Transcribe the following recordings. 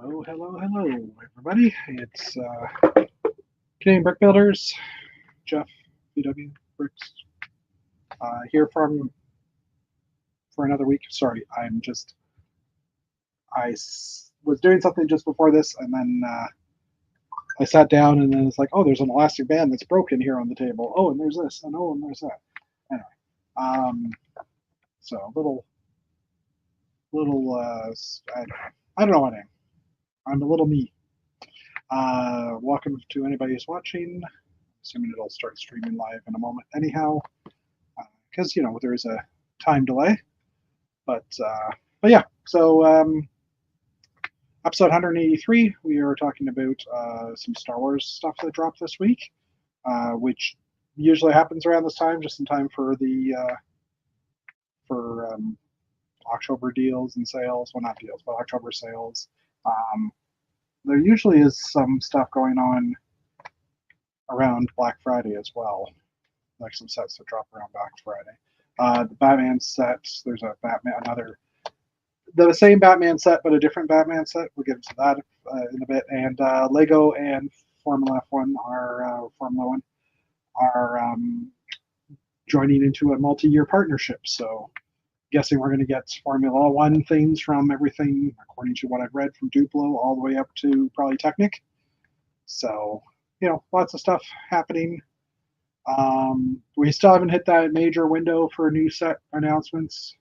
Hello, everybody. It's Canadian Brick Builders, Jeff, VW Bricks, here for another week. Sorry, was doing something just before this, and then I sat down, and then it's like, oh, there's an elastic band that's broken here on the table. Oh, and there's this, and oh, and there's that. Anyway, so I don't know what I am. I'm a little me. Welcome to anybody who's watching. Assuming it'll start streaming live in a moment anyhow, because there is a time delay. But yeah, so episode 183, we are talking about some Star Wars stuff that dropped this week, which usually happens around this time, just in time for the October deals and sales. Well, not deals, but October sales. There usually is some stuff going on around Black Friday as well, like some sets that drop around Black Friday. The Batman sets, there's the same Batman set, but a different Batman set. We'll get into that in a bit. And Lego and Formula One are joining into a multi-year partnership. So guessing we're going to get Formula One things from everything, according to what I've read, from Duplo all the way up to probably Technic. So, lots of stuff happening. We still haven't hit that major window for new set announcements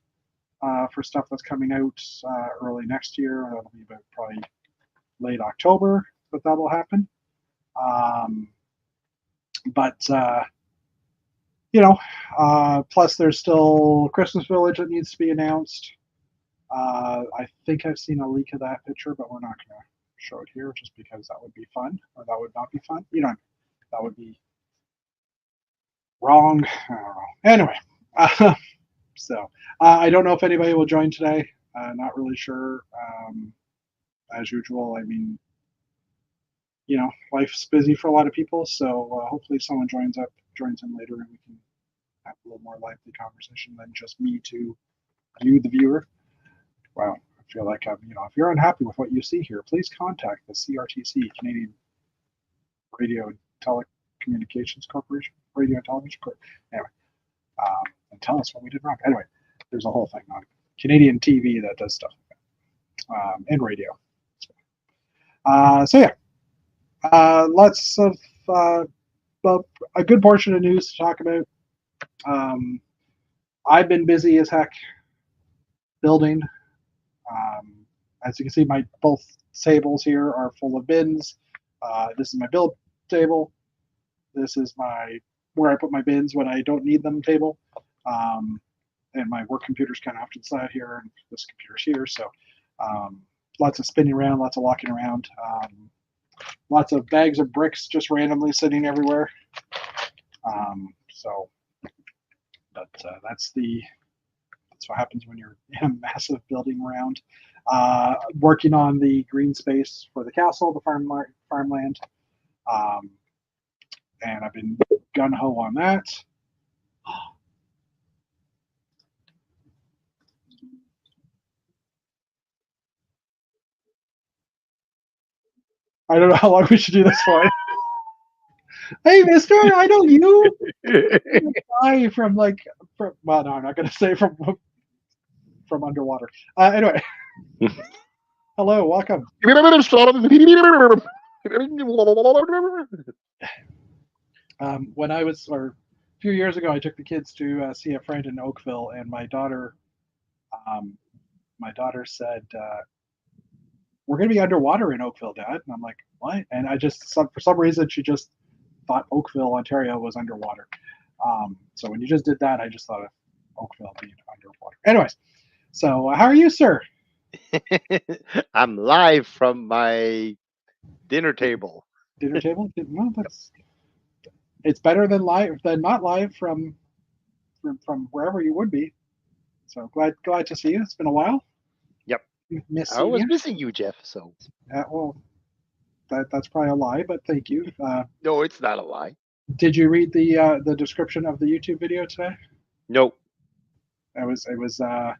for stuff that's coming out early next year. That'll be about probably late October that'll happen. Plus there's still Christmas Village that needs to be announced. I think I've seen a leak of that picture, but we're not going to show it here just because that would be fun, or that would not be fun. That would be wrong. I don't know. Anyway, so I don't know if anybody will join today. Not really sure. As usual, I mean, life's busy for a lot of people, so hopefully someone joins in later, and we can have a little more lively conversation than just me to you, the viewer. Wow, I feel like if you're unhappy with what you see here, please contact the CRTC, Canadian Radio and Telecommunications Corporation, Radio and Television Corporation. Anyway, and tell us what we did wrong. Anyway, there's a whole thing on Canadian TV that does stuff like that, and radio. So yeah, lots of a good portion of news to talk about. I've been busy as heck building. As you can see, my both tables here are full of bins. This is my build table. This is where I put my bins when I don't need them table. And my work computer's kind of off to the side here, and this computer's here. So lots of spinning around, lots of walking around. Lots of bags of bricks just randomly sitting everywhere. That's what happens when you're in a massive building around. Working on the green space for the castle, the farmland, and I've been gun ho on that. I don't know how long we should do this for. Hey, mister, I know you. Well, no, I'm not going to say from underwater. Anyway. Hello, welcome. When I was, a few years ago, I took the kids to see a friend in Oakville, and my daughter said, we're going to be underwater in Oakville, Dad. And I'm like, what? And for some reason, she just thought Oakville, Ontario was underwater. So when you just did that, I just thought of Oakville being underwater. Anyways, so how are you, sir? I'm live from my dinner table. Dinner table? Well, it's better than not live from wherever you would be. So glad to see you. It's been a while. Yep. I was missing you, Jeff. So. Well, that's probably a lie, but thank you. No, it's not a lie. Did you read the description of the YouTube video today? Nope. It was I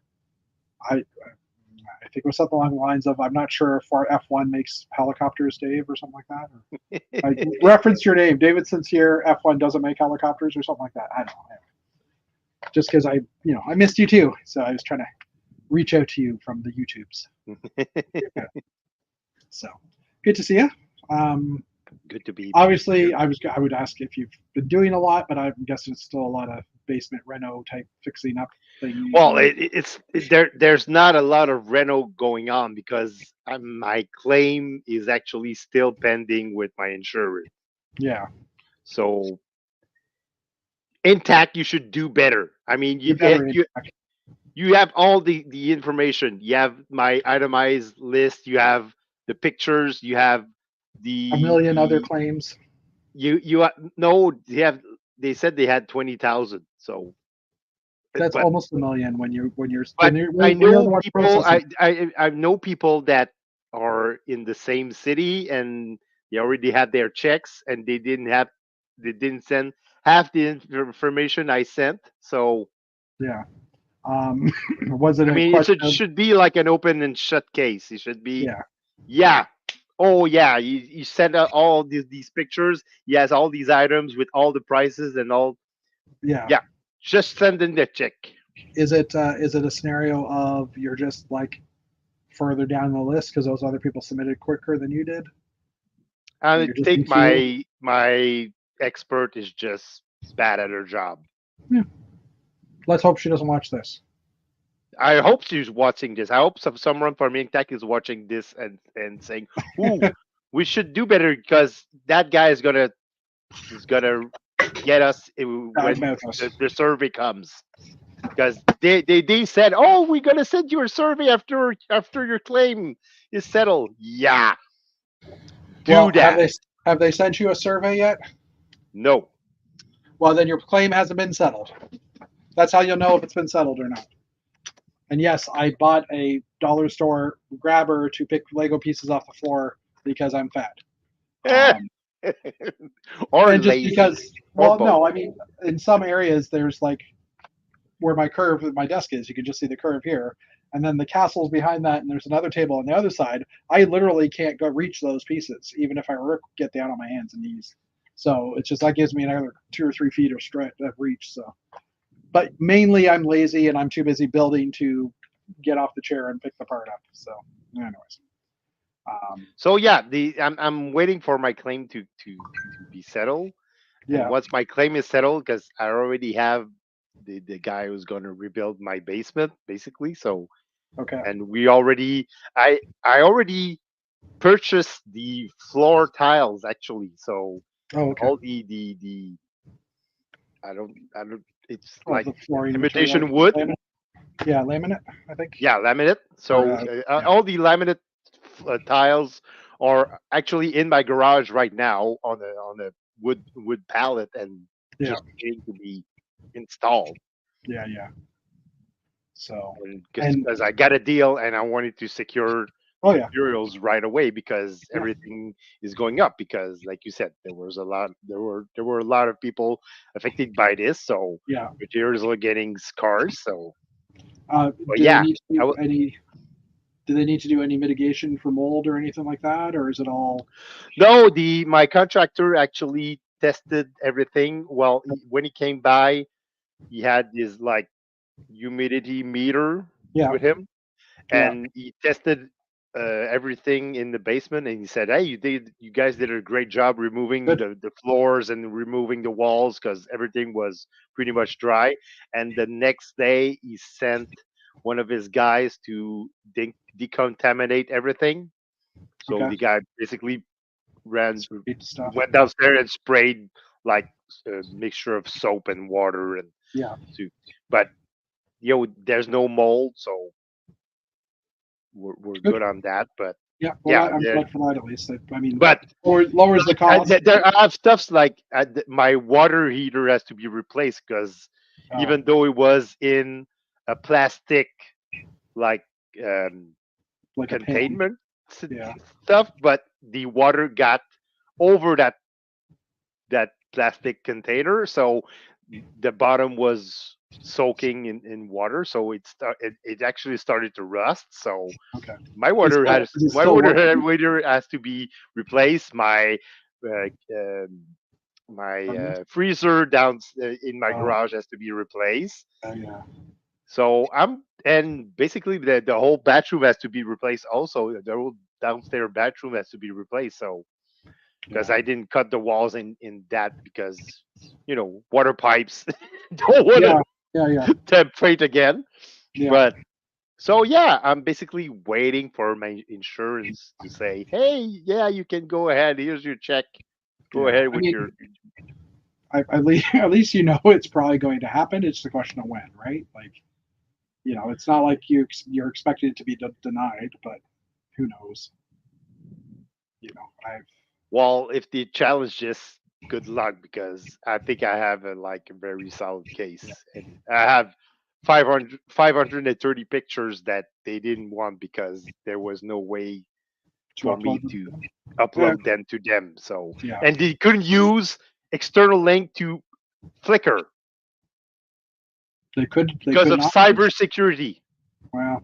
think it was something along the lines of, "I'm not sure if our F1 makes helicopters, Dave," or something like that. Or I referenced your name, David St-Cyr. F1 doesn't make helicopters, or something like that. I don't know. Just because I missed you too, so I was trying to reach out to you from the YouTubes. Yeah. So good to see you. Good to be. Obviously, I would ask if you've been doing a lot, but I'm guessing it's still a lot of basement reno type fixing up things. Well, there's not a lot of reno going on because my claim is actually still pending with my insurer. Yeah. So intact, you should do better. I mean, you have all the information. You have my itemized list. You have the pictures. You have a million other claims. No, they said they had 20,000. So that's almost a million when you're I know people. I know people that are in the same city and they already had their checks and they didn't send half the information I sent. So yeah. Was it? I mean, it should be like an open and shut case. It should be. Yeah. Oh yeah. You send out all these pictures. He has all these items with all the prices and all. Yeah. Yeah. Just send in the check. Is it a scenario of you're just like further down the list because those other people submitted quicker than you did? I think my expert is just bad at her job. Yeah. Let's hope she doesn't watch this. I hope she's watching this. I hope someone from Tech is watching this and saying, "Ooh, we should do better because that guy is gonna get us when the survey comes." Because they said, "Oh, we're gonna send you a survey after your claim is settled." Yeah, that. Have they sent you a survey yet? No. Well, then your claim hasn't been settled. That's how you'll know if it's been settled or not. And yes, I bought a dollar store grabber to pick Lego pieces off the floor because I'm fat. Or and just lazy. Because, well, no, I mean, in some areas there's like where my desk is, you can just see the curve here. And then the castle's behind that, and there's another table on the other side. I literally can't go reach those pieces, even if I get down on my hands and knees. So it's just that gives me another 2 or 3 feet of stretch of reach. So, but mainly I'm lazy and I'm too busy building to get off the chair and pick the part up. So, anyways. So yeah, I'm waiting for my claim to be settled. Yeah. And once my claim is settled, because I already have the guy who's going to rebuild my basement, basically. So okay. And I already purchased the floor tiles actually. So all the I don't it's like imitation wood. Laminate? Yeah, laminate, I think. Yeah, laminate. So all the laminate tiles are actually in my garage right now on a wood pallet and just waiting to be installed. Yeah. So because I got a deal and I wanted to secure materials right away because everything is going up because like you said there were a lot of people affected by this, so materials are getting scarce. So do they need to do any mitigation for mold or anything like that, or is it all? No, my contractor actually tested everything. Well, when he came by, he had this like humidity meter with him, and he tested everything in the basement, and he said, "Hey, you guys did a great job removing the floors and removing the walls because everything was pretty much dry." And the next day, he sent one of his guys to decontaminate everything. So the guy basically went downstairs and sprayed like a mixture of soap and water and but there's no mold, so we're good on that. But I'm glad for that at least. I mean, but lowers the cost. There are stuffs like my water heater has to be replaced because even though it was in a plastic like containment stuff, but the water got over that plastic container, so the bottom was soaking in water, so it actually started to rust. So Okay. my Is it still water has to be replaced. Uh, um, my freezer down in my Oh, garage has to be replaced. yeah. So and basically the whole bathroom has to be replaced. Also, the whole downstairs bathroom has to be replaced. So because Yeah. I didn't cut the walls in that because water pipes don't want Yeah. to Yeah. Yeah. template again. Yeah. But so yeah, I'm basically waiting for my insurance to say, hey, yeah, you can go ahead. Here's your check. Go Yeah. ahead I with mean, your. at least it's probably going to happen. It's the question of when, right? Like, it's not like you're expecting it to be denied, but who knows? I've Well, if the challenge just good luck because I think I have a very solid yeah case and I have 530 pictures that they didn't want because there was no way to for upload me them. to Yeah. upload them to them. So Yeah. and they couldn't use external link to Flickr They because could of not. cybersecurity. Well,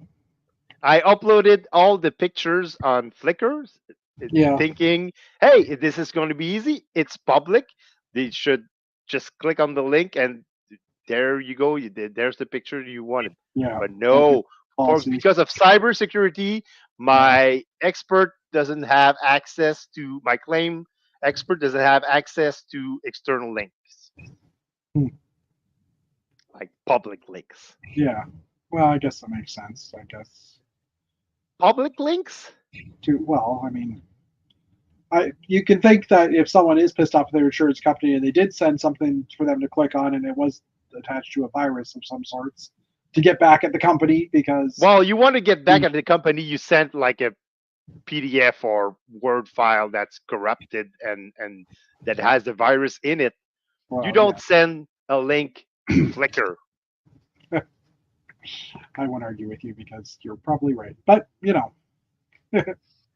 I uploaded all the pictures on Flickr, yeah. thinking, "Hey, this is going to be easy. It's public. They should just click on the link, and there you go. There's the picture you wanted." Yeah. But Okay. no, Policies. because of cybersecurity, Yeah. my expert doesn't have access to my claim. Expert doesn't have access to external links, Hmm. like public links. Yeah. Well, I guess that makes sense. I guess Public links? well, I mean, you can think that if someone is pissed off at their insurance company and they did send something for them to click on and it was attached to a virus of some sorts to get back at the company because Well, you want to get back at the company, you sent like a PDF or Word file that's corrupted and that has the virus in it. You well, yeah, don't send a link to Flickr. I won't argue with you because you're probably right. But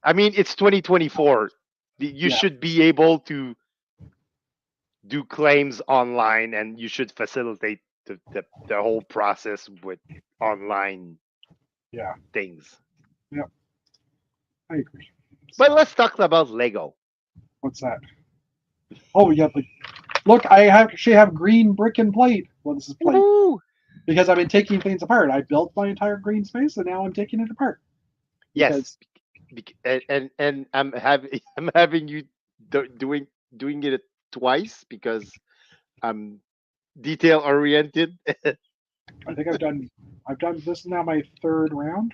I mean, it's 2024. You yeah, should be able to do claims online, and you should facilitate the whole process with online yeah, things. yeah, I agree. But So let's talk about Lego. what's that? Oh, yeah, look, actually have green brick and plate. Well, this is plate Woo! because I've been taking things apart. I built my entire green space and now I'm taking it apart Yes, because and I'm having I'm having you doing it twice because I'm detail oriented. I think I've done this is now my third round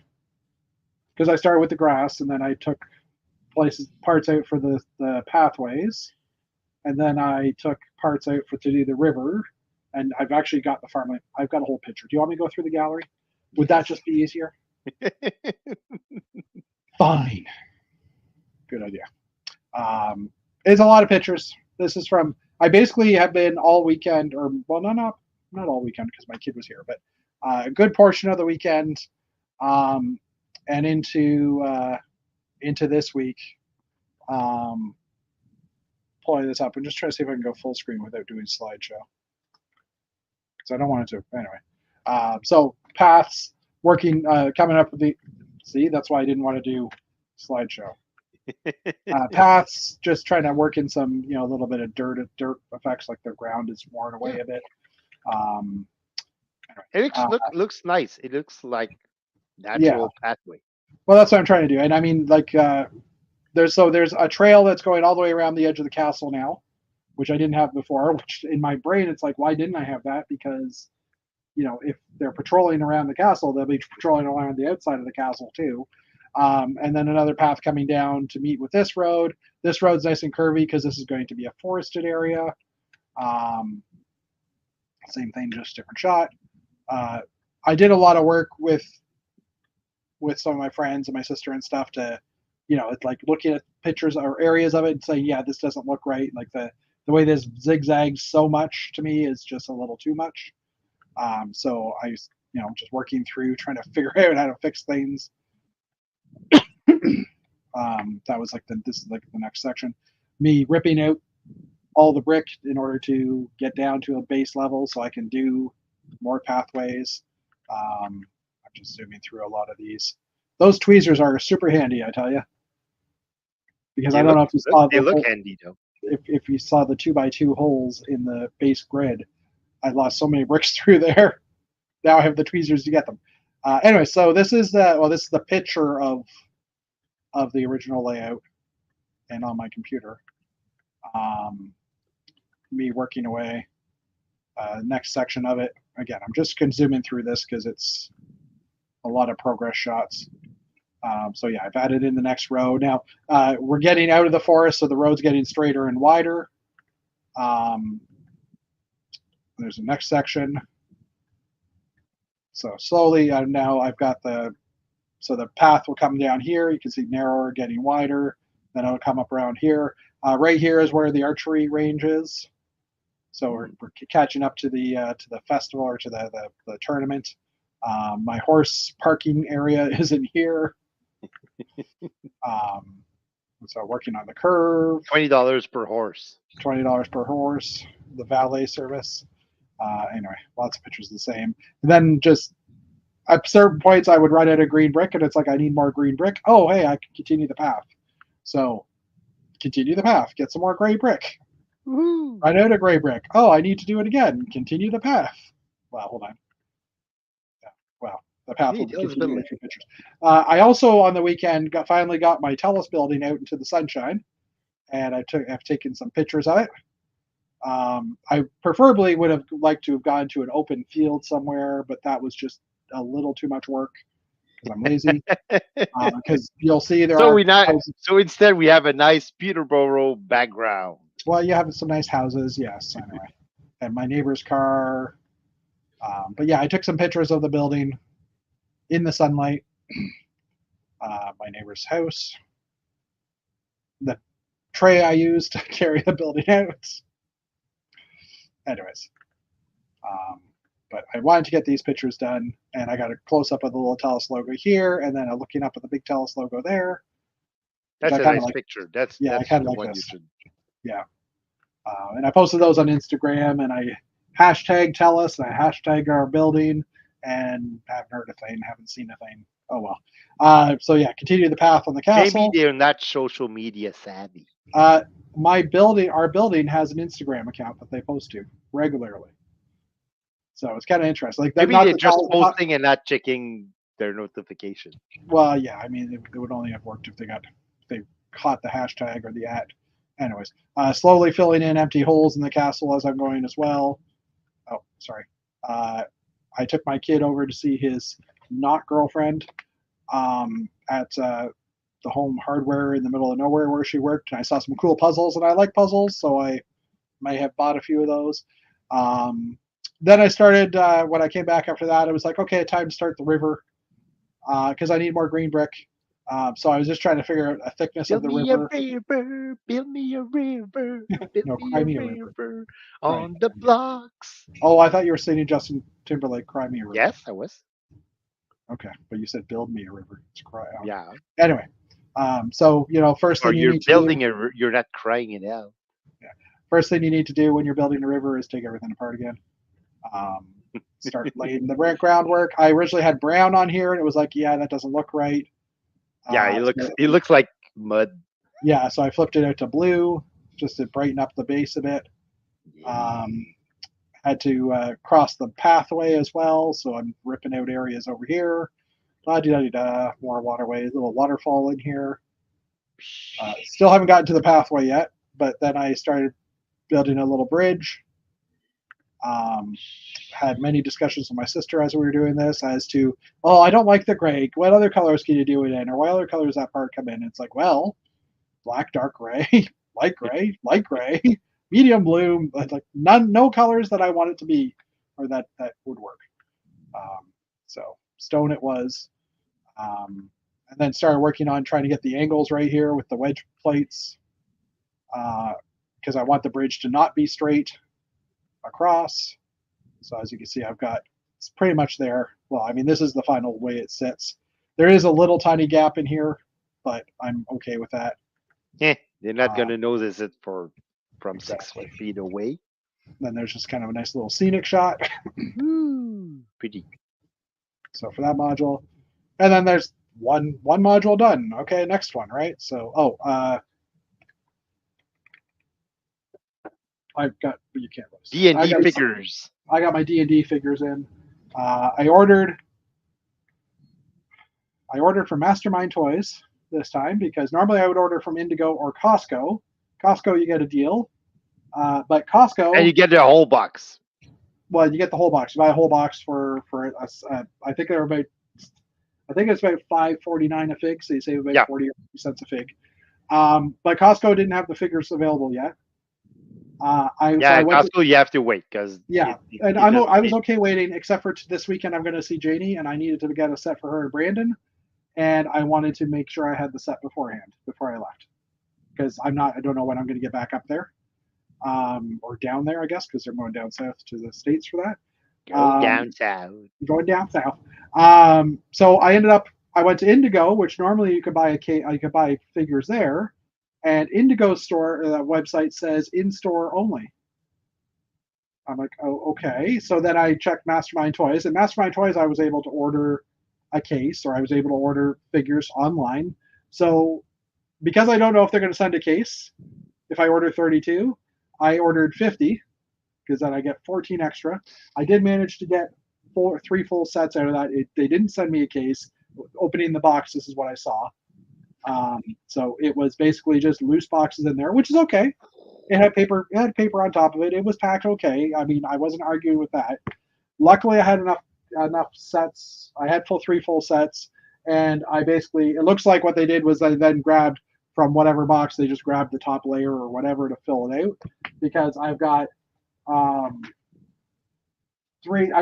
because I started with the grass and then I took parts out for the pathways and then I took parts out for to do the river and I've actually got the farmland. I've got a whole picture. Do you want me to go through the gallery? Would that Yes. just be easier? Fine. Good idea. It's a lot of pictures. This is from I basically have been all weekend, or well, no, not all weekend because my kid was here, but a good portion of the weekend, um, and into this week, um, pulling this up and just trying to see if I can go full screen without doing slideshow because I don't want it to anyway. So paths working coming up with the see that's why I didn't want to do slideshow. Paths, just trying to work in some, a little bit of dirt effects, like the ground is worn away Yeah. a bit. Um, It uh, looks nice. It looks like yeah, natural pathway. well, that's what I'm trying to do, and I mean, like, there's a trail that's going all the way around the edge of the castle now, which I didn't have before. Which in my brain, it's like, why didn't I have that? Because if they're patrolling around the castle, they'll be patrolling around the outside of the castle too. And then another path coming down to meet with this road. This road's nice and curvy because this is going to be a forested area. Um, Same thing, just different shot. Uh, I did a lot of work with some of my friends and my sister and stuff to, it's like looking at pictures or areas of it and saying, yeah, this doesn't look right. Like the way this zigzags so much to me is just a little too much. So I, just working through trying to figure out how to fix things. That was like this is like the next section. Me ripping out all the brick in order to get down to a base level so I can do more pathways. I'm just zooming through a lot of these. Those tweezers are super handy, I tell you, because I don't know if you saw they look handy though. If you saw the 2x2 holes in the base grid, I lost so many bricks through there. Now I have the tweezers to get them. Anyway, so this is the picture of the original layout, and on my computer, me working away. Next section of it. Again, I'm just zooming through this because it's a lot of progress shots. So yeah, I've added in the next row. Now we're getting out of the forest, so the road's getting straighter and wider. There's the next section. So slowly, now I've got the path will come down here. You can see narrower, getting wider. Then it'll come up around here. Right here is where the archery range is. So we're catching up to the festival or to the tournament. My horse parking area is in here. So working on the curve. $20 per horse. $20 per horse. The valet service. Anyway, lots of pictures the same. And then just at certain points, I would run out of green brick, and it's like I need more green brick. Oh, hey, I can continue the path. So continue the path. Get some more gray brick. Woo. Run out of gray brick. Oh, I need to do it again. Continue the path. Well, hold on. Yeah, well, the path will continue in 2 pictures. I also, on the weekend, finally got my Telus building out into the sunshine, and I've taken some pictures of it. I preferably would have liked to have gone to an open field somewhere, but that was just a little too much work because I'm lazy. Because you'll see there are houses. So instead, we have a nice Peterborough background. Well, you have some nice houses, yes. Anyway, and my neighbor's car. But yeah, I took some pictures of the building in the sunlight. My neighbor's house. The tray I used to carry the building out. Anyways, but I wanted to get these pictures done, and I got a close up of the little Telus logo here, and then looking up at the big Telus logo there. That's a nice picture. That's I kind of like this. Yeah, and I posted those on Instagram, and I hashtag Telus, and I hashtag our building, and haven't heard a thing, haven't seen a thing. Oh well. So yeah, continue the path on the castle. Maybe they're not social media savvy. Our building has an Instagram account that they post to regularly. So it's kind of interesting. Like maybe they're just posting and not checking their notification. Well, yeah, I mean, it would only have worked if they caught the hashtag or the @ Anyways, slowly filling in empty holes in the castle as I'm going as well. Oh, sorry. I took my kid over to see his not girlfriend at the Home Hardware in the middle of nowhere where she worked, and I saw some cool puzzles, and I like puzzles, so I may have bought a few of those. Then I started, when I came back after that, I was like, okay, time to start the river, because I need more green brick. So I was just trying to figure out a thickness of the river. Build me a river. No, cry me a river. On the blocks. Oh, I thought you were singing Justin Timberlake, Cry Me a River. Yes, I was. Okay, but you said build me a river. It's cry out. Yeah. Anyway, so, first thing you need to do, you're not crying it out. Yeah. First thing you need to do when you're building a river is take everything apart again. Start laying the groundwork. I originally had brown on here, and it was like, yeah, that doesn't look right. Yeah, it looks like mud. Yeah, so I flipped it out to blue just to brighten up the base a bit. Had to cross the pathway as well, so I'm ripping out areas over here. More waterways, little waterfall in here. Still haven't gotten to the pathway yet, but then I started building a little bridge. Had many discussions with my sister as we were doing this as to, oh, I don't like the gray. What other colors can you do it in? Or what other colors that part come in? It's like, well, black, dark gray, light gray, medium blue, like no colors that I want it to be, or that would work. So stone it was. And then started working on trying to get the angles right here with the wedge plates, because I want the bridge to not be straight across. So as you can see, it's pretty much there. Well, I mean, this is the final way it sits. There is a little tiny gap in here, but I'm okay with that. Yeah, you're not going to notice it from exactly. 6 feet away. Then there's just kind of a nice little scenic shot. Pretty. So for that module, and then there's one module done. Okay, next one, right? So I've got, you can't lose. D&D figures. I got my D&D figures in. I ordered from Mastermind Toys this time because normally I would order from Indigo or Costco. Costco, you get a deal, but Costco, and you get the whole box. Well, you get the whole box. You buy a whole box for I think they're about, I think it's about $5.49 a fig, so you save about 40 cents a fig. But Costco didn't have the figures available yet. Costco, you have to wait because and I was okay waiting, except for this weekend. I'm going to see Janie, and I needed to get a set for her and Brandon, and I wanted to make sure I had the set beforehand before I left, because I don't know when I'm going to get back up there, or down there, I guess, because they're going down south to the States for that. Down south. Going down south. So I went to Indigo, which normally you could buy figures there. And Indigo's store website says in-store only. I'm like, oh, okay. So then I checked Mastermind Toys. And Mastermind Toys, I was able to order a case, or I was able to order figures online. So because I don't know if they're going to send a case, if I order 32, I ordered 50, because then I get 14 extra. I did manage to get 3 full sets out of that. They didn't send me a case. Opening the box, this is what I saw. So it was basically just loose boxes in there, which is okay. It had paper on top of it. It was packed okay. I mean, I wasn't arguing with that. Luckily, I had enough sets. I had 3 full sets, and it looks like what they did was they then grabbed from whatever box, they just grabbed the top layer or whatever to fill it out, because I've got I've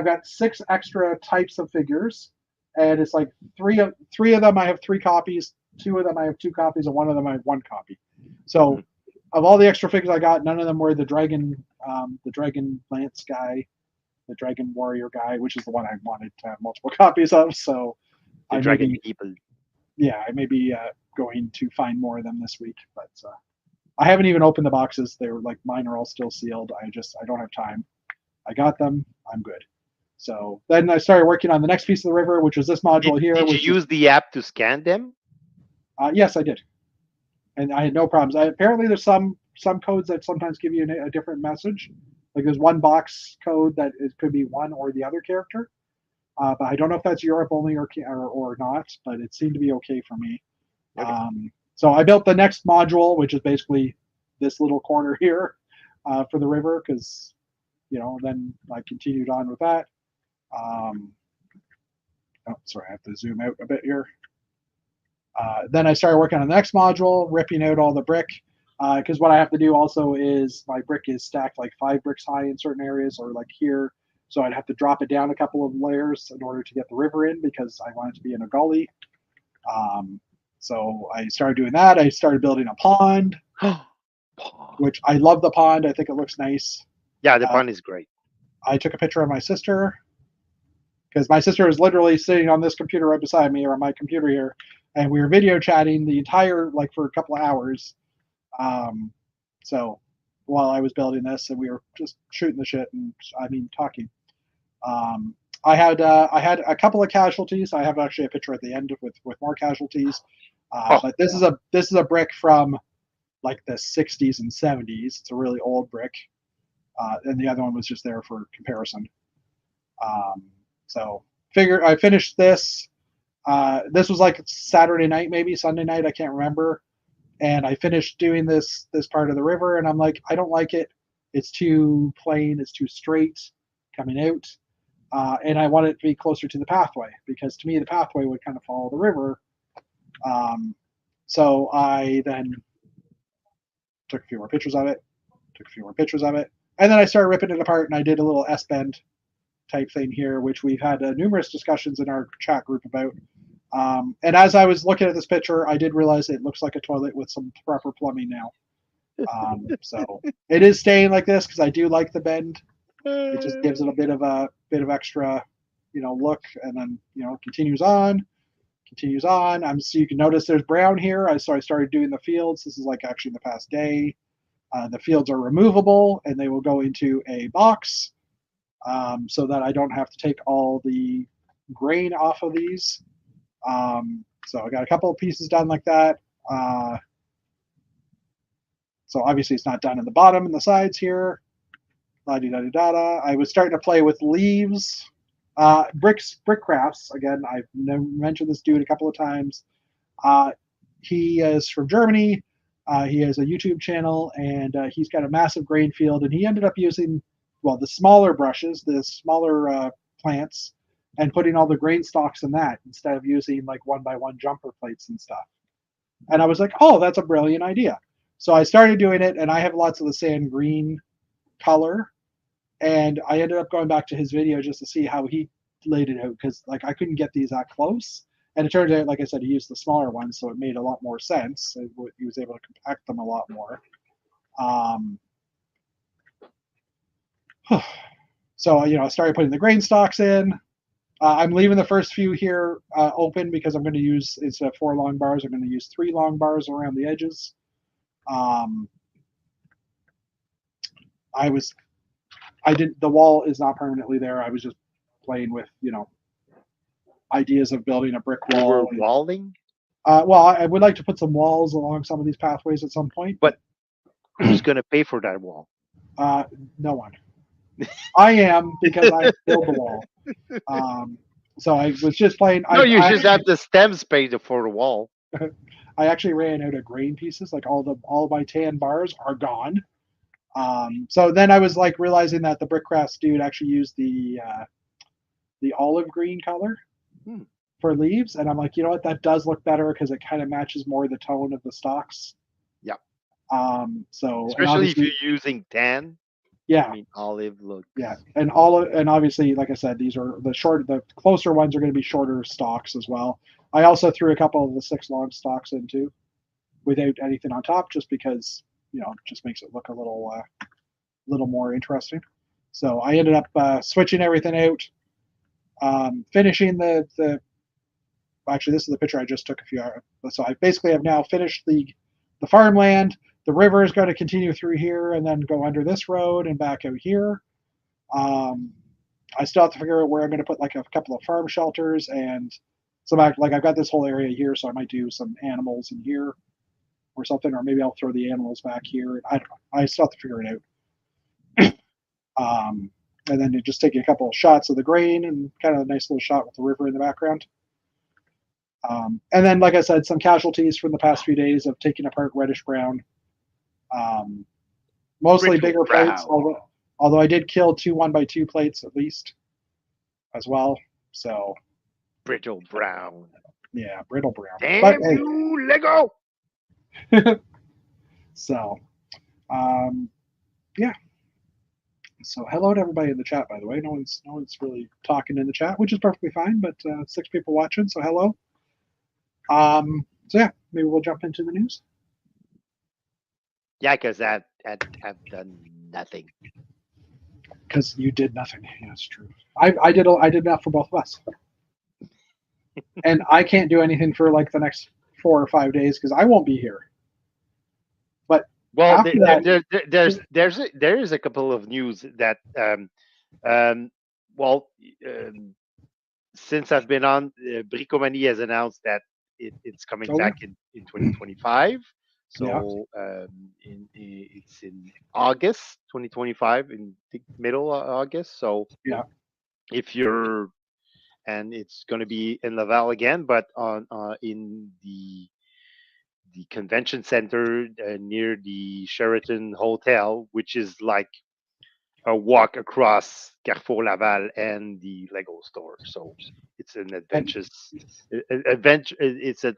got 6 extra types of figures, and it's like three of them I have 3 copies. 2 of them I have 2 copies, and 1 of them I have 1 copy. So, of all the extra figures I got, none of them were the dragon lance guy, the dragon warrior guy, which is the one I wanted to have multiple copies of. So, I may be going to find more of them this week, but I haven't even opened the boxes. They're like, mine are all still sealed. I don't have time. I got them. I'm good. So then I started working on the next piece of the river, which was this module here. Did you use the app to scan them? Yes, I did, and I had no problems. Apparently, there's some codes that sometimes give you a different message. Like there's one box code that it could be one or the other character, but I don't know if that's Europe only or not. But it seemed to be okay for me. Okay. So I built the next module, which is basically this little corner here for the river, because then I continued on with that. Sorry, I have to zoom out a bit here. Then I started working on the next module, ripping out all the brick, because what I have to do also is my brick is stacked like 5 bricks high in certain areas, or like here. So I'd have to drop it down a couple of layers in order to get the river in, because I want it to be in a gully. So I started doing that. I started building a pond, which I love the pond. I think it looks nice. Yeah, the pond is great. I took a picture of my sister, because my sister is literally sitting on this computer right beside me, or on my computer here, and we were video chatting the entire, for a couple of hours. So while I was building this, and we were just shooting the shit and talking. I had a couple of casualties. I have actually a picture at the end with more casualties. But this is a brick from like the 60s and 70s. It's a really old brick, and the other one was just there for comparison. So I finished this. This was like Saturday night, maybe Sunday night, I can't remember. And I finished doing this part of the river, and I'm like, I don't like it. It's too plain. It's too straight coming out. And I want it to be closer to the pathway, because to me the pathway would kind of follow the river. So I then took a few more pictures of it, and then I started ripping it apart, and I did a little S-bend type thing here, which we've had numerous discussions in our chat group about. And as I was looking at this picture, I did realize it looks like a toilet with some proper plumbing now. So it is staying like this because I do like the bend. It just gives it a bit of extra, look, and then continues on. So you can notice there's brown here. So I started doing the fields. This is like actually the past day. The fields are removable and they will go into a box, so that I don't have to take all the grain off of these. So I got a couple of pieces done like that. So obviously it's not done in the bottom and the sides here. La-di-da-di-da-da. I was starting to play with leaves. Brick crafts. Again, I've mentioned this dude a couple of times. He is from Germany. He has a YouTube channel, and he's got a massive grain field. And he ended up using, well, the smaller brushes, the smaller plants, and putting all the grain stalks in that instead of using like 1x1 jumper plates and stuff. And I was like, oh, that's a brilliant idea. So I started doing it, and I have lots of the sand green color. And I ended up going back to his video just to see how he laid it out, because like I couldn't get these that close. And it turned out, like I said, he used the smaller ones, so it made a lot more sense. He was able to compact them a lot more. So I started putting the grain stalks in. I'm leaving the first few here open because I'm going to use, instead of 4 long bars, I'm going to use 3 long bars around the edges. The wall is not permanently there. I was just playing with, ideas of building a brick wall. We're walling? Well, I would like to put some walls along some of these pathways at some point. But who's going to pay for that wall? No one. I am, because I built the wall. So I was just playing. No, you just have the stems paid for the wall. I actually ran out of grain pieces. Like all my tan bars are gone. So then I was like realizing that the Brickcrafts dude actually used the olive green color for leaves, and I'm like, you know what, that does look better because it kind of matches more the tone of the stalks. Yeah. So especially if you're using tan. Yeah. I mean, olive looks. Yeah, and obviously, like I said, these are the closer ones are going to be shorter stalks as well. I also threw a couple of the 6 long stalks in too, without anything on top, just because it just makes it look a little more interesting. So I ended up switching everything out, finishing the. Actually, this is the picture I just took a few hours. So I basically have now finished the farmland. The river is going to continue through here and then go under this road and back out here. I still have to figure out where I'm going to put like a couple of farm shelters and some, like I've got this whole area here, so I might do some animals in here or something, or maybe I'll throw the animals back here. I don't know. I still have to figure it out. And then just taking a couple of shots of the grain and kind of a nice little shot with the river in the background. And then, like I said, some casualties from the past few days of taking apart reddish brown. Mostly bigger plates, although I did kill 2 1x2 plates at least as well. So brittle brown. Yeah, brittle brown. Damn but, hey. You, Lego! So, yeah. So hello to everybody in the chat, by the way. No one's really talking in the chat, which is perfectly fine. But 6 people watching, so hello. So yeah, maybe we'll jump into the news. Yeah, because I've done nothing. Because you did nothing. Yeah, that's true. I did enough for both of us. And I can't do anything for like the next 4 or 5 days because I won't be here. But well, there is a couple of news that since I've been on, Bricomanie has announced that it's coming back in 2025. So it's in August 2025, in the middle of August. So yeah, if you're, and it's going to be in Laval again, but on in the convention center near the Sheraton Hotel, which is like a walk across Carrefour Laval and the Lego store. So it's an adventurous it's an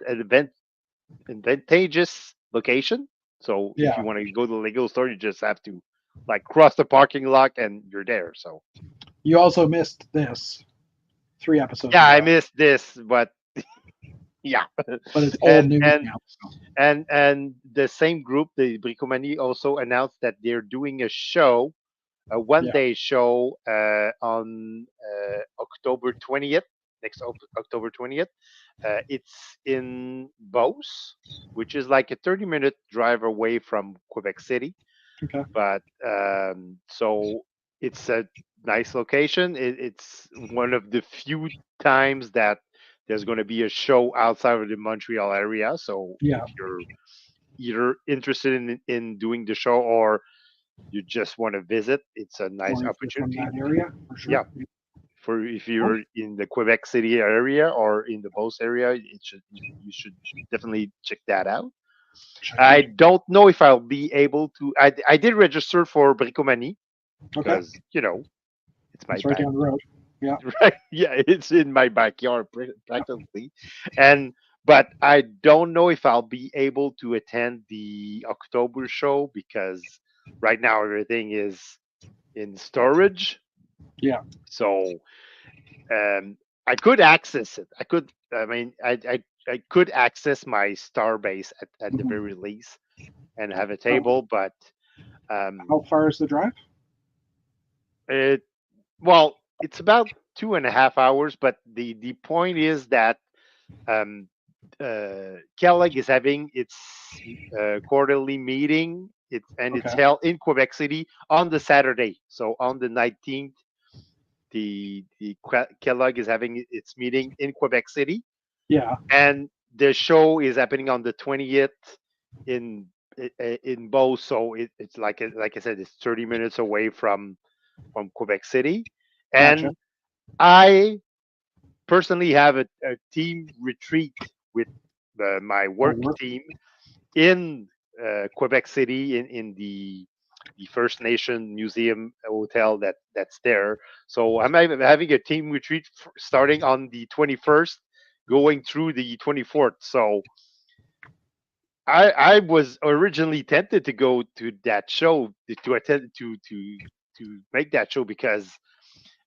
advantageous location. So if you want to go to the Lego store, you just have to like cross the parking lot and you're there. So you also missed this 3 episodes. Yeah, I missed this, but yeah. But it's all new now. So. And the same group, the Bricomanie, also announced that they're doing a show, a one-day show on October 20th, next October 20th. It's in Beauce, which is like a 30-minute drive away from Quebec City. Okay. But so it's a nice location. It's one of the few times that there's going to be a show outside of the Montreal area. So Yeah. if you're either interested in doing the show or you just want to visit, it's a nice Or if you're from opportunity. that area, for Yeah, sure. for if Oh, you're in the Quebec City area or in the Beauce area, you should definitely check that out. check it I out. don't know if I'll be able to. I did register for Bricomanie Okay. because it's my It's right back, down the road. Yeah. right? Yeah, it's in my backyard Yep. practically, and but I don't know if I'll be able to attend the October show because right now everything is in storage. Yeah. So um, I could access it. I could. I mean, I could access my Starbase at the Hmm. very least and have a How, table, but um, how far is the drive? it well, it's about 2.5 hours. But the point is that um, Kellogg is having its quarterly meeting. It's Okay. held in Quebec City on the Saturday. So on the 19th, the Kellogg is having its meeting in Quebec City, Yeah. and the show is happening on the 20th in in Beauce. So it's like I said, it's 30 minutes away from Quebec City, Gotcha. and I personally have a team retreat with my Oh, work work. team in Quebec City in the First Nation Museum hotel that's there. So I'm having a team retreat starting on the 21st, going through the 24th. So I was originally tempted to go to that show to attend to make that show because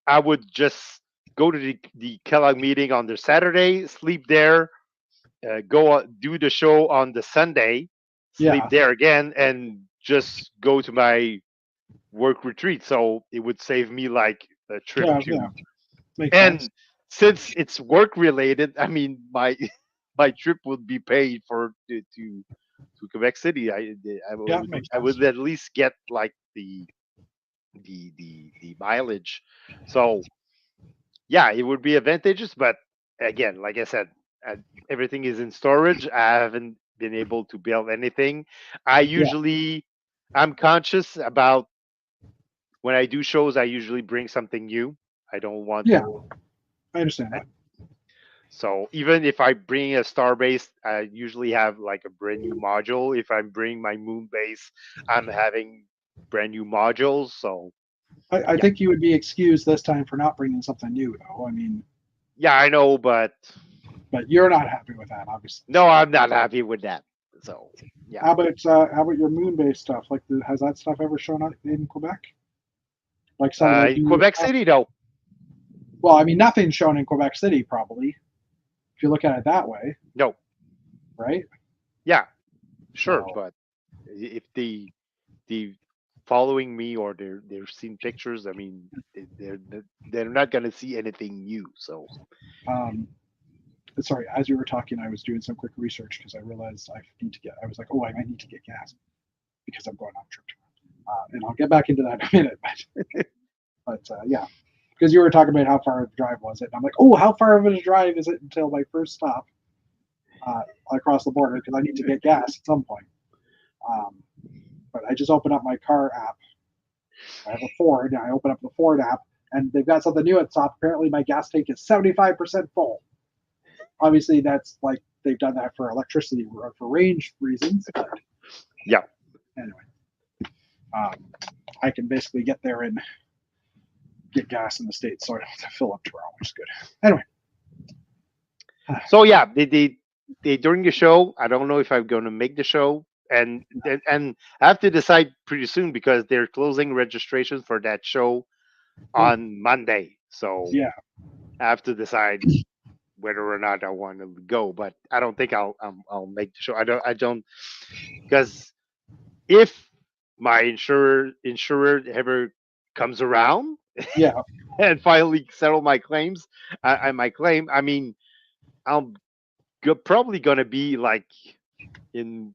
I would just go to the Kellogg meeting on the Saturday, sleep there, do the show on the Sunday, sleep Yeah. there again, and just go to my work retreat. So it would save me like a trip Yeah. Yeah. to. Makes sense. And since it's work related, I mean my my trip would be paid for to Quebec City. Yeah. Makes I sense. would at least get like the mileage. So yeah, it would be advantageous, but again, like I said, uh, everything is in storage. I haven't been able to build anything. I Yeah. usually, I'm conscious about when I do shows. I usually bring something new. I don't want. Yeah. I understand I, that. so even if I bring a star base, I usually have like a brand new module. If I bring my moon base, I'm having brand new modules. So I yeah, think you would be excused this time for not bringing something new, though. I mean, yeah, I know, but but you're not happy with that, obviously. no, So, I'm not happy with that. So yeah. how about your moon based stuff? Like, has that stuff ever shown up in Quebec? Like some of the new Quebec stuff? City, though. Well, I mean, nothing's shown in Quebec City, probably, if you look at it that way, No, right? yeah, sure, So, but if the following me or they're seeing pictures, I mean, they're not gonna see anything new. So um, sorry, as you were talking, I was doing some quick research because I realized I was like, oh, I might need to get gas because I'm going on a trip. And I'll get back into that in a minute. But yeah, because you were talking about how far of a drive was it. And I'm like, oh, how far of a drive is it until my first stop uh, across the border? Because I need to get gas at some point. Um, but I just opened up my car app. I have a Ford, and I open up the Ford app, and they've got something new at the top. Apparently, my gas tank is 75% full. Obviously, that's like they've done that for electricity or for range reasons. But yeah. anyway, um, I can basically get there and get gas in the States, so I don't have to fill up tomorrow, which is good. Anyway, So yeah, they during the show, I don't know if I'm gonna make the show, and I have to decide pretty soon because they're closing registrations for that show ooh, on Monday. So yeah, I have to decide whether or not I want to go. But I don't think I'll make the show. I don't because if my insurer ever comes around yeah, and finally settle my claims, my claim, I mean, I'm probably gonna be like in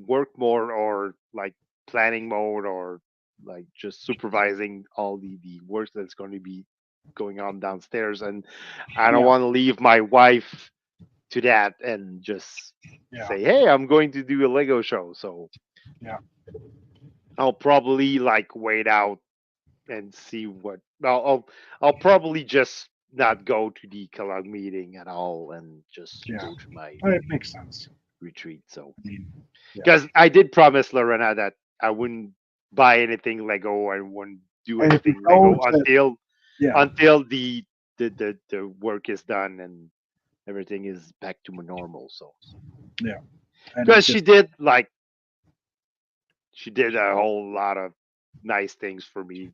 work more or like planning mode or like just supervising all the work that's going to be going on downstairs, and I don't Yeah. want to leave my wife to that and just Yeah. say, "Hey, I'm going to do a Lego show." So Yeah. I'll probably like wait out and see what. I'll probably just not go to the Kellogg meeting at all and just Yeah. go to my It makes sense. retreat. So I mean, yeah. because I did promise Lorena that I wouldn't buy anything Lego. I wouldn't do And if you anything go Lego to, yeah, until the work is done and everything is back to normal. So yeah, and because it's just she did a whole lot of nice things for me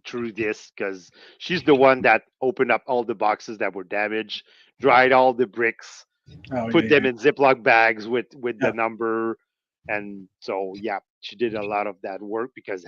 through this, because she's the one that opened up all the boxes that were damaged, dried all the bricks, oh put yeah, them yeah, in Ziploc bags with yeah, the number, and so yeah, she did a lot of that work because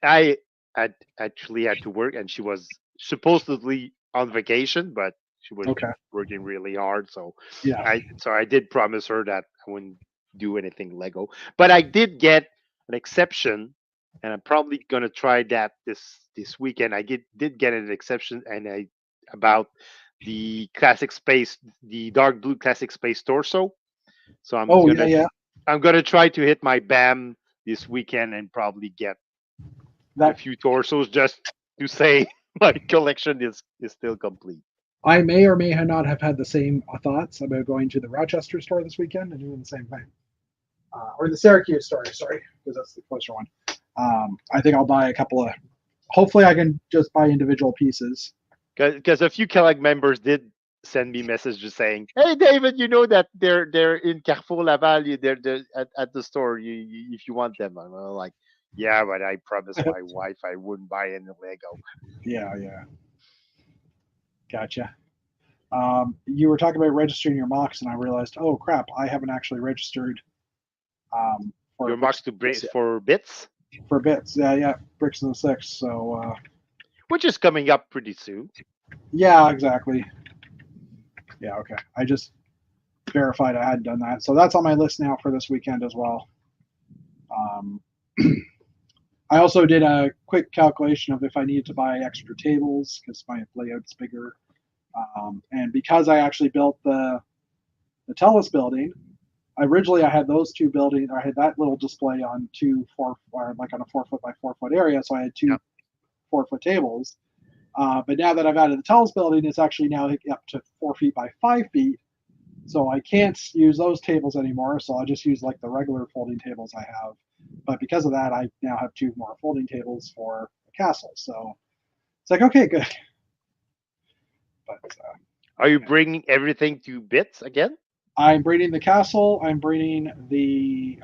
I had actually had to work, and she was supposedly on vacation, but she was okay, working really hard. So yeah, I did promise her that I wouldn't do anything Lego, but I did get an exception, and I'm probably gonna try that this weekend. I did get an exception, and I about the classic space, the dark blue classic space torso. So oh yeah, yeah, I'm gonna try to hit my BAM this weekend and probably get a that few torsos just to say my collection is still complete. I may or may not have had the same thoughts about going to the Rochester store this weekend and doing the same thing, or the Syracuse store, sorry, because that's the closer one. I think I'll buy a couple of. Hopefully, I can just buy individual pieces. Because a few Kellogg members did send me messages saying, "Hey, David, you know that they're in Carrefour Laval. They're at the store. If you want them." I'm like, "Yeah, but I promised my wife I wouldn't buy any Lego." Yeah, yeah, gotcha. You were talking about registering your mocks, and I realized, oh crap, I haven't actually registered for Your marks bricks to and six for bits, yet. For bits. Yeah, yeah, bricks and the six. So which is coming up pretty soon. yeah, exactly. Yeah, okay. I just verified I hadn't done that, so that's on my list now for this weekend as well. Um, I also did a quick calculation of if I needed to buy extra tables because my layout's bigger, and because I actually built the Telus building. Originally, I had those two buildings. I had that little display on two four, or like on a 4 foot by 4 foot area. So I had two Yeah. 4 foot tables. But now that I've added the Telus building, it's actually now up to 4 feet by 5 feet. So I can't use those tables anymore. So I'll just use like the regular folding tables I have. But because of that, I now have two more folding tables for the castle. So it's like, okay, good. But Are you bringing everything to bits again? I'm bringing the castle. I'm bringing the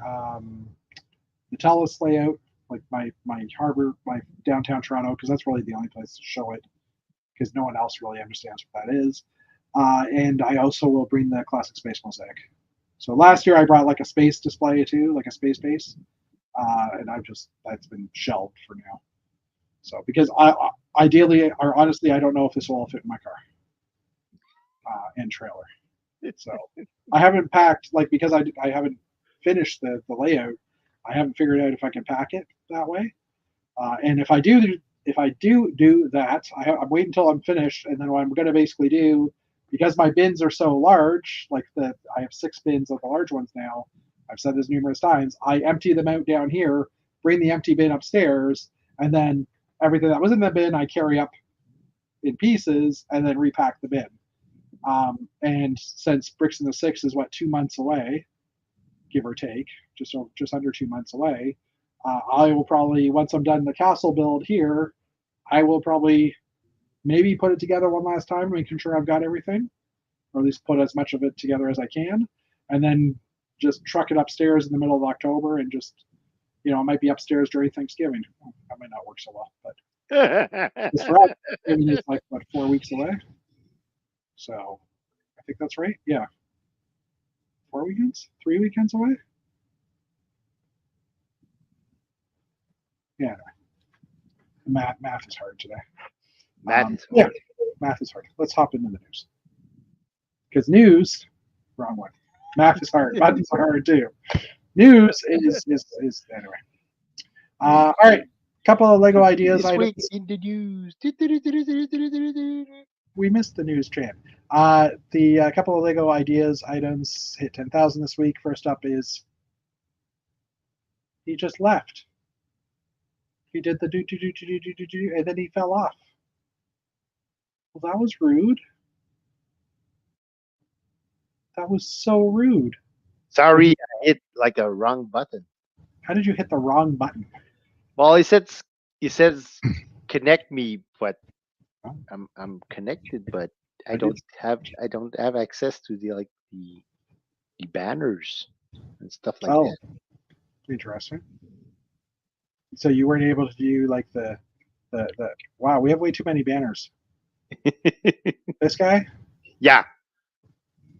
Telus layout, like my harbor, my downtown Toronto, because that's really the only place to show it, because no one else really understands what that is. And I also will bring the classic space mosaic. So last year I brought like a space display too, like a space base, and that's been shelved for now. So because I ideally or honestly I don't know if this will all fit in my car and trailer. So I haven't packed like because I haven't finished the layout. I haven't figured out if I can pack it that way. And if I do that, I'm waiting until I'm finished, and then what I'm going to basically do, because my bins are so large, I have 6 bins of the large ones now. I've said this numerous times. I empty them out down here, bring the empty bin upstairs, and then everything that was in the bin I carry up in pieces, and then repack the bin. And since Bricks in the Six is 2 months away, give or take, just under 2 months away, I will probably once I'm done the castle build here, I will probably maybe put it together one last time, making sure I've got everything, or at least put as much of it together as I can, and then just truck it upstairs in the middle of October, and just it might be upstairs during Thanksgiving. That might not work so well, but it's for us. Thanksgiving is 4 weeks away, so I think that's right. Yeah, 4 weekends, 3 weekends away. Yeah, math is hard today. Math is Yeah, hard. math is hard. Let's hop into the news. Because news, wrong one. Math is hard. Math is hard too. News is anyway. All right, couple of Lego ideas This week items. in the news. We missed the news chant. The couple of Lego ideas items hit 10,000 this week. First up is he just left. He did the do, and then he fell off. Well, that was rude. That was so rude. Sorry, I hit like a wrong button. How did you hit the wrong button? Well, he says connect me, but I'm connected, but I don't have access to the banners and stuff like Oh, interesting. So you weren't able to do like the wow, we have way too many banners. that. This guy Yeah.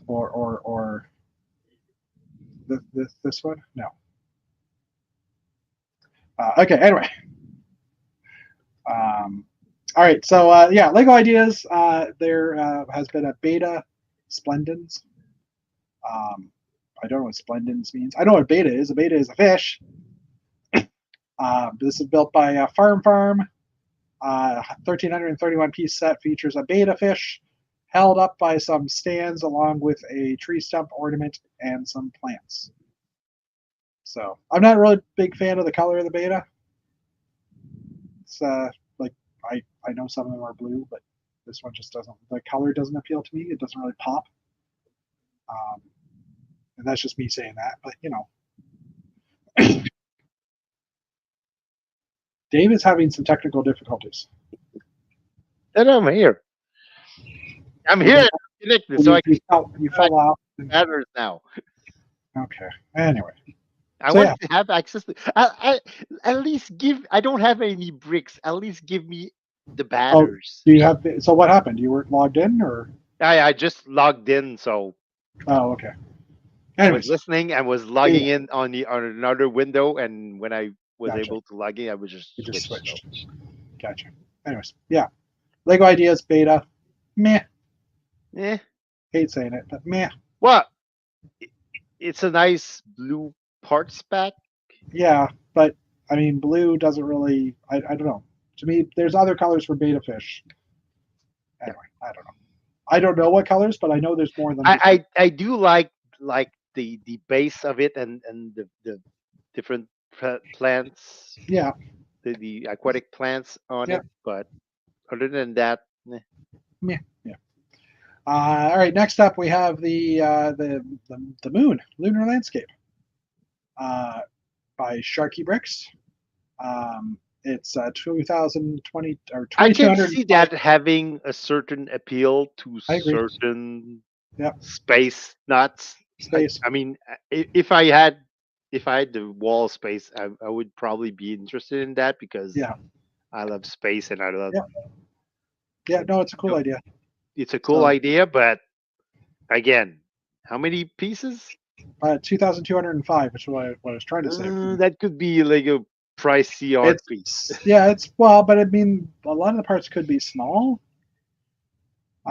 or this one? No. Okay. Anyway. All right. So yeah, Lego ideas. There has been a beta Splendens. I don't know what Splendens means. I know what beta is. A beta is a fish. This is built by Farm. 1,331 piece set features a beta fish held up by some stands along with a tree stump ornament and some plants. So I'm not really a big fan of the color of the beta. It's like I know some of them are blue, but this one just doesn't. The color doesn't appeal to me. It doesn't really pop. And that's just me saying that. But you know, Dave is having some technical difficulties. And I'm here. I'm here. Connected, so you fell off. Matters now. Okay. Anyway. I want to have access to. I at least give. I don't have any bricks. At least give me the banners. Do you have? So what happened? You weren't logged in, or? I just logged in, so. Oh, okay. Anyways. I was listening. I was logging in on another window, and when I was able to log in, I was just switched. Gotcha. Anyways, yeah. Lego Ideas beta, meh. Yeah. Hate saying it, but meh. Well, it's a nice blue parts pack. Yeah, but I mean, blue doesn't really. I don't know. To me, there's other colors for beta fish. Anyway, I don't know. I don't know what colors, but I know there's more than. I do like the base of it and the different plants. Yeah. The aquatic plants on it, but other than that, yeah. All right. Next up, we have the moon, lunar landscape, by Sharky Bricks. It's 2020 or 2200. I can see that having a certain appeal to certain space nuts. I mean, if I had the wall space, I would probably be interested in that because I love space and I love. Yeah, no, it's a cool idea. It's a cool idea, but again, how many pieces? 2,205, which is what I was trying to say. That could be like a pricey art piece. Yeah, but I mean, a lot of the parts could be small.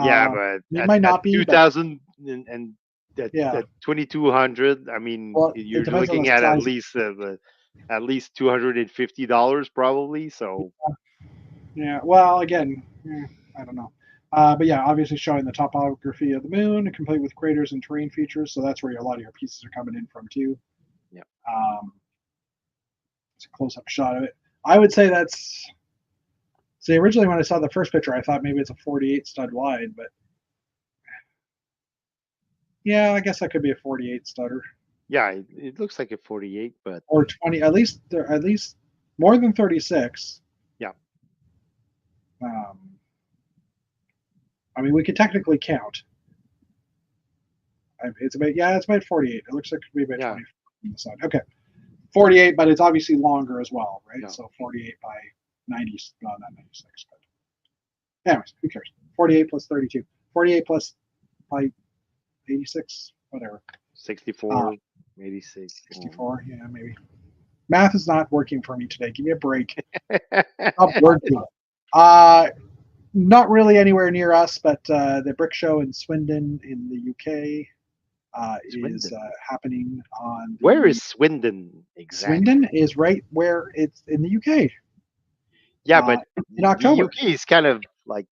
Yeah, but it might not be 2,000 and at 2,200. I mean, you're looking at least $250 probably. So. Yeah. Well, again, I don't know. But yeah, obviously showing the topography of the moon, complete with craters and terrain features. So that's where a lot of your pieces are coming in from too. Yeah. It's a close-up shot of it. I would say that's. See, originally when I saw the first picture, I thought maybe it's a 48 stud wide, but yeah, I guess that could be a 48 studder. Yeah, it looks like a 48, but or 20, at least more than 36. Yeah. I mean, we could technically count. It's about 48. It looks like it could be about 20 on the side. Okay, 48, but it's obviously longer as well, right? No. So 48 by 90, no, not 96. But anyways, who cares? 48 plus 32. 48 plus by 86, whatever. 64, 86. 64, yeah, maybe. Math is not working for me today. Give me a break. Stop working. Not really anywhere near us, but the Brick Show in Swindon in the UK. is Swindon. happening on Where the is Swindon exactly? Swindon is right where it's in the UK Yeah, but in the October. UK is kind of like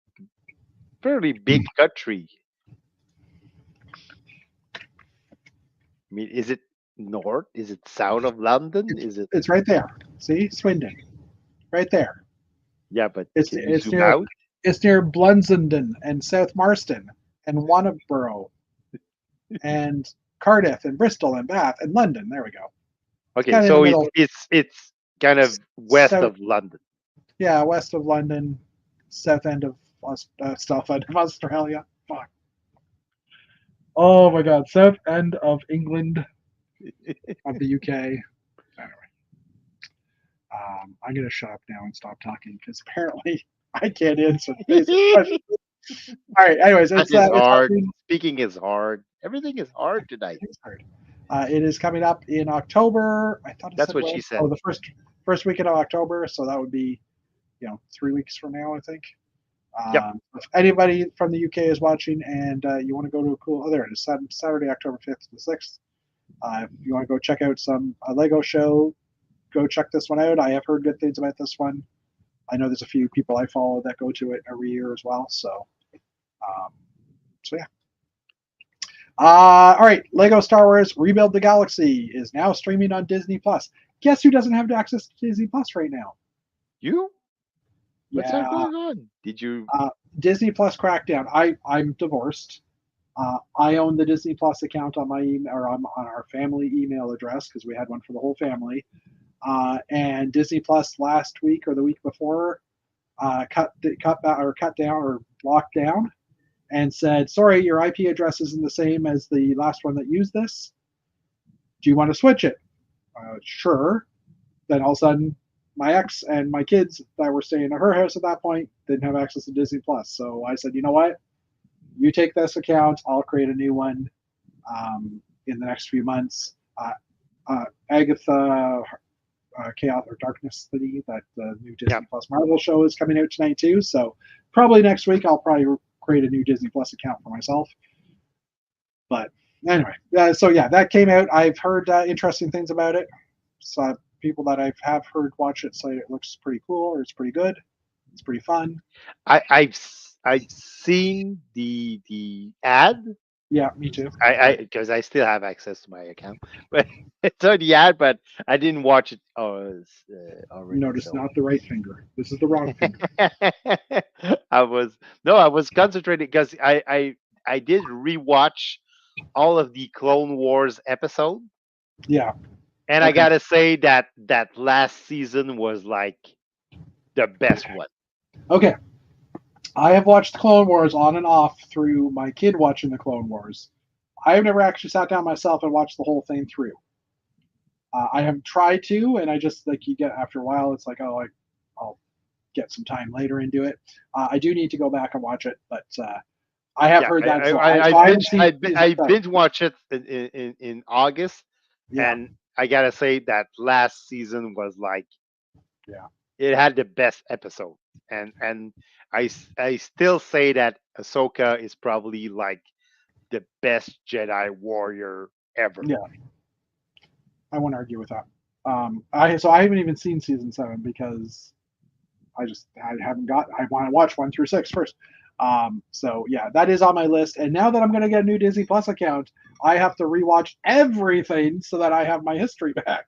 fairly big country. I mean, is it north? Is it south of London? Is it? It's right there. See, Swindon, right there. Yeah, but It's can you it's zoom near out? it's near Blunsenden and South Marston and Wanborough and Cardiff and Bristol and Bath and London. There we go. It's Okay, kind of in the so middle. it's kind of west South, of London. yeah, west of London, south end of south end of Australia. Fuck. Oh my God, south end of England, of the UK. Anyway, I'm gonna shut up now and stop talking because apparently I can't answer the basic question. All right. Anyways, That it's is it's hard. happening. Speaking is hard. Everything is hard tonight. It's hard. It is coming up in October. I thought it That's said what when. she said. Oh, the first weekend of October. So that would be 3 weeks from now, I think. Yep. If anybody from the UK is watching and you want to go to a cool, there it is, Saturday, October 5th to the 6th. If you want to go check out some Lego show, go check this one out. I have heard good things about this one. I know there's a few people I follow that go to it every year as well. Um, so yeah. All right, Lego Star Wars Rebuild the Galaxy is now streaming on Disney Plus. Guess who doesn't have access to Disney Plus right now? You? What's Yeah, going on? Did you? Disney Plus crackdown. I'm divorced. I own the Disney Plus account on my email or on our family email address because we had one for the whole family. And Disney Plus last week or the week before cut down or locked down and said, sorry, your IP address isn't the same as the last one that used this. Do you want to switch it? Sure. Then all of a sudden, my ex and my kids that were staying at her house at that point didn't have access to Disney Plus. So I said, you know what? You take this account. I'll create a new one in the next few months. Agatha Chaos or Darkness City, that new Yeah. Disney Plus Marvel show is coming out tonight too. So probably next week I'll probably create a new Disney Plus account for myself. But anyway, so yeah, that came out. I've heard interesting things about it. So people that I have heard watch it say it looks pretty cool or it's pretty good. It's pretty fun. I've seen the ad. Yeah, me too. I because I still have access to my account, but it's on the ad, but I didn't watch it already. Notice So not the right finger. This is the wrong finger. I was concentrating because I did rewatch all of the Clone Wars episode, Yeah. and I gotta say that last season was like the best one. Okay. I have watched Clone Wars on and off through my kid watching the Clone Wars. I have never actually sat down myself and watched the whole thing through. I have tried to, and I just like you get after a while, it's like, oh, I'll get some time later and do it. I do need to go back and watch it, but I have Yeah, heard that. So I I haven't seen I season 7. binge watched it in August, Yeah, and I gotta say that last season was like yeah. it had the best episode, and I still say that Ahsoka is probably like the best Jedi warrior ever. Yeah, I won't argue with that. I haven't even seen season 7 because I haven't got. I want to watch 1 through 6 first. So yeah, that is on my list. And now that I'm going to get a new Disney Plus account, I have to rewatch everything so that I have my history back.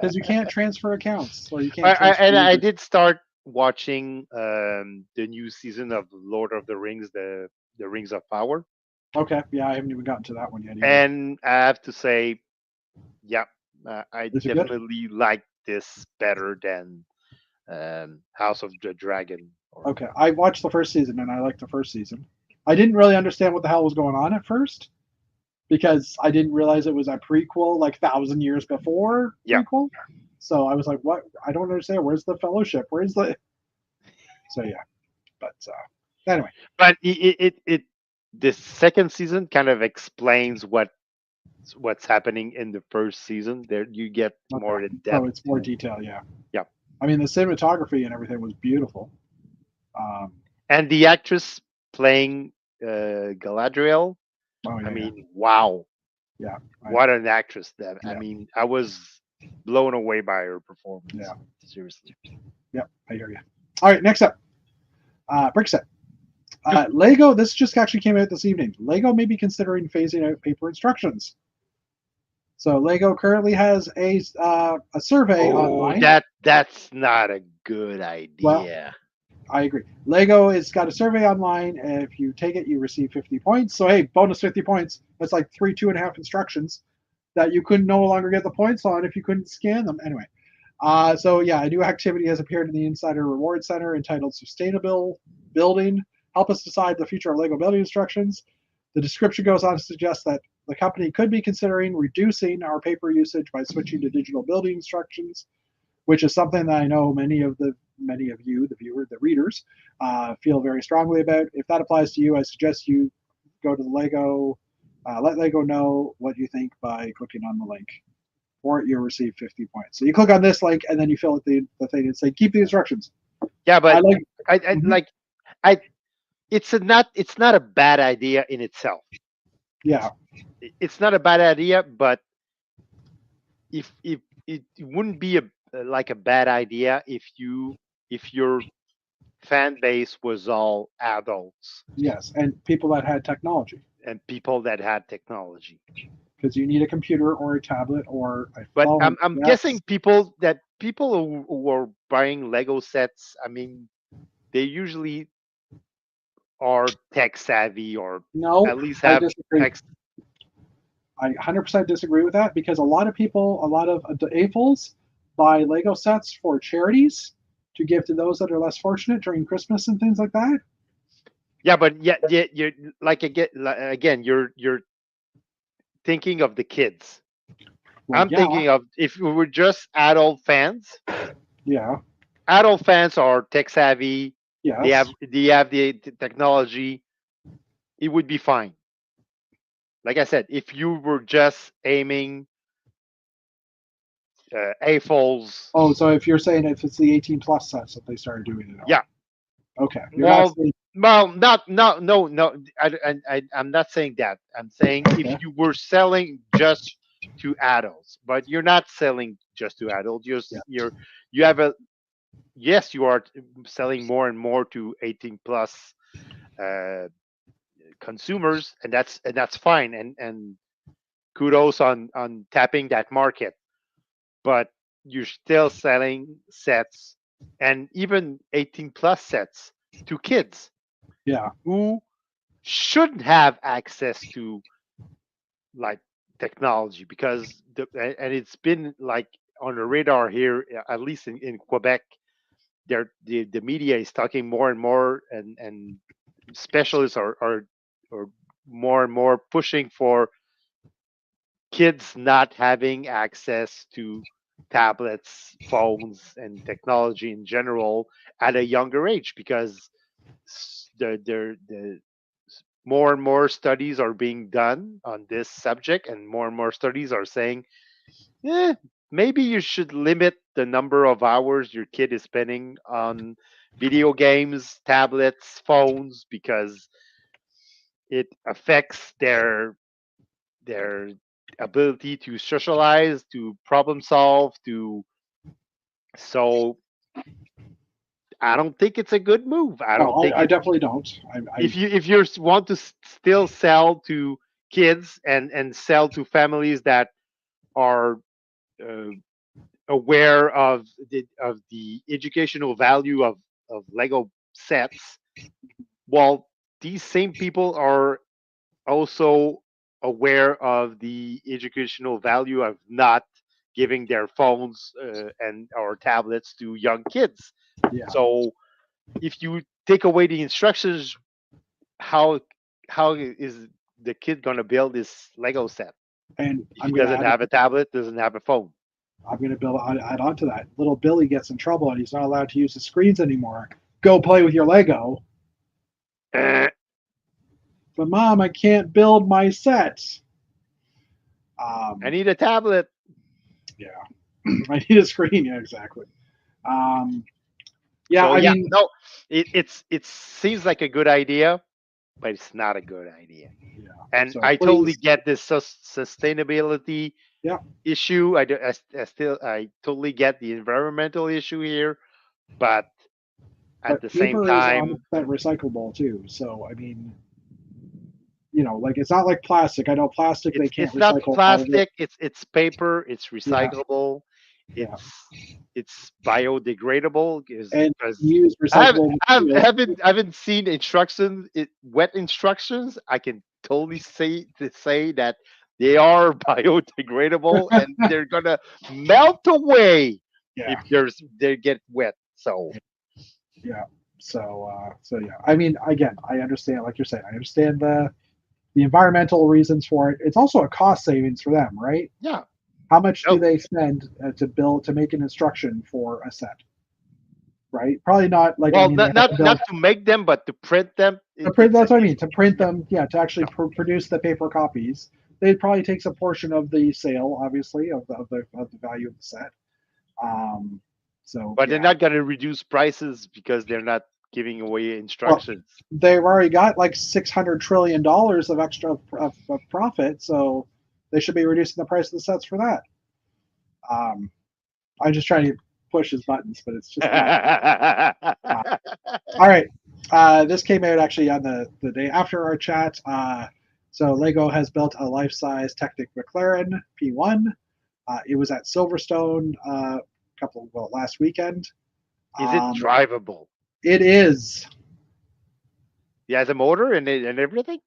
Because you can't transfer accounts or you can't transfer And I users. did start watching the new season of Lord of the Rings, the Rings of Power. Okay, yeah, I haven't even gotten to that one yet either. And I have to say, yeah, I Is it good? definitely like this better than House of the Dragon. Okay, I watched the first season and I liked the first season. I didn't really understand what the hell was going on at first because I didn't realize it was a prequel, like 1,000 years before Yeah. prequel. So I was like, "What? I don't understand. Where's the Fellowship? Where's the?" So yeah, but anyway. But it the second season kind of explains what's happening in the first season. There you get more in depth. Oh, it's more detail. Yeah. Yeah. I mean, the cinematography and everything was beautiful. And the actress playing Galadriel. Oh I yeah, yeah, mean, wow, yeah. what an actress! That I Yeah, mean, I was blown away by her yeah, performance. Seriously. yeah. I hear you. All right, next up, brick set. Lego. This just actually came out this evening. Lego may be considering phasing out paper instructions. So Lego currently has a survey Oh, online. that's not a good Well, idea. I agree. Lego has got a survey online, and if you take it, you receive 50 points. So hey, bonus 50 points. That's like three, 2.5 instructions that you could no longer get the points on if you couldn't scan them. Anyway, so yeah, a new activity has appeared in the Insider Reward Center entitled "Sustainable Building: Help Us Decide the Future of Lego Building Instructions." The description goes on to suggest that the company could be considering reducing our paper usage by switching to digital building instructions, which is something that I know many of you, the viewer, the readers, feel very strongly about. If that applies to you, I suggest you go to the Lego, let Lego know what you think by clicking on the link, or you'll receive 50 points. So you click on this link, and then you fill out the thing and say, keep the instructions. Yeah, I but like. I Mhm. like I. It's not a bad idea in itself. Yeah, It's not a bad idea, but if it wouldn't be like a bad idea if your fan base was all adults yes, and people that had technology, and people that had technology. because you need a computer or a tablet or a But phone. I'm Yes. guessing people who are buying Lego sets. I mean, they usually are tech savvy or No, at least I have disagree. X. I 100% disagree with that because a lot of people, a lot of AFOLs buy Lego sets for charities to give to those that are less fortunate during Christmas and things like that. Yeah, but yeah, you're again, you're thinking of the kids. Well, I'm yeah, thinking of if we were just yeah, adult fans are tech savvy. yes. They have the technology. It would be fine. Like I said, if you were just aiming AFOLs, Oh, so if you're saying if it's the 18 plus sets that they started doing it on, yeah. okay, you're not Well, saying not no. I'm not saying that. I'm saying if okay, you were selling just to adults, but you're not selling just to adults. yeah, You have a yes, you are selling more and more to 18 plus uh, consumers, and that's fine. And kudos on tapping that market. But you're still selling sets and even 18 plus sets to kids yeah. who should have access to like technology because and it's been like on the radar here at least in Quebec the media is talking more and more and specialists are more and more pushing for kids not having access to tablets, phones, and technology in general at a younger age because the more and more studies are being done on this subject, and more studies are saying, eh, maybe you should limit the number of hours your kid is spending on video games, tablets, phones, because it affects their ability to socialize, to problem solve, to so I don't think it's a good move. I No, don't think I it definitely don't. if you want to still sell to kids and sell to families that are uh, aware of the educational value of Lego sets, while these same people are also aware of the educational value of not giving their phones and or tablets to young kids. yeah, So if you take away the instructions, how how is the kid gonna build this Lego set and if he doesn't have a tablet, doesn't have a phone? I'm going to add on to that. Little Billy gets in trouble and he's not allowed to use the screens anymore. Go play with your Lego. Eh, But mom, I can't build my set. I Um, need a tablet. yeah, I need a screen. Yeah, exactly. Um, yeah, So I yeah, mean, no, it seems like a good idea. but it's not a good idea. Yeah. And So I totally please, get this sustainability yeah. issue. I totally get the environmental issue here, but at But the same paper is 100% time, recyclable too. So I mean, like it's not like plastic. I know plastic they can't it's not recycle all of it. plastic. It's paper. It's Yeah, recyclable. yeah. It's biodegradable And because use recyclable materials. I haven't seen instructions, wet instructions. I can totally say that they are biodegradable and they're gonna melt away Yeah, if they get wet. So yeah. So yeah. I mean, again, I understand, like you're saying, I understand the environmental reasons for it. It's also a cost savings for them, right? yeah, How much do no, they spend to make an instruction for a set? Right? Probably not like I well, mean they have to not build to make them, but to print them. to print. That's what I It's mean. To print yeah, them, yeah, to actually yeah. produce the paper copies. They'd probably take a portion of the sale, obviously, of the value of the set. Um, so But they're yeah. not gonna reduce prices because they're not giving away Well, instructions. they've already got like $600 trillion of extra of profit, so they should be reducing the price of the sets for that. Um, I'm just trying to push his buttons, but it's just not. Uh, all right. This came out actually on the day after our chat. So Lego has built a life-size Technic McLaren P1. It was at Silverstone last weekend. Is it Um, drivable? it is. He has a motor and everything.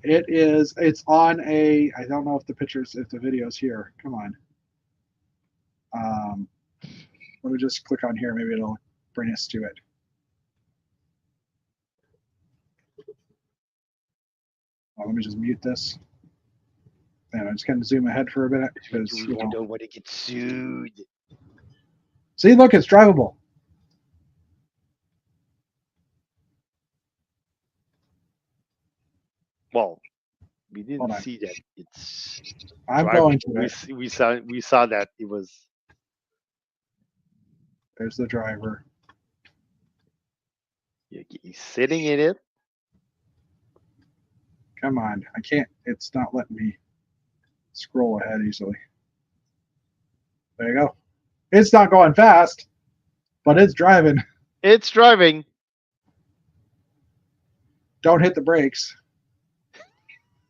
It is. It's on a. I don't know if the video's here. Come on. Um, let me just click on here. Maybe it'll bring us to it. Let me just mute this. And I'm just going to zoom ahead for a minute because You don't want to get sued. see, look, it's drivable. Well, we Hold didn't on. see that. It's I'm drivable. going to it. We saw that it was. There's the driver. He's sitting in it. Come on. I can't. It's not letting me scroll ahead easily. There you go. It's not going fast, but it's driving. It's driving. Don't hit the brakes.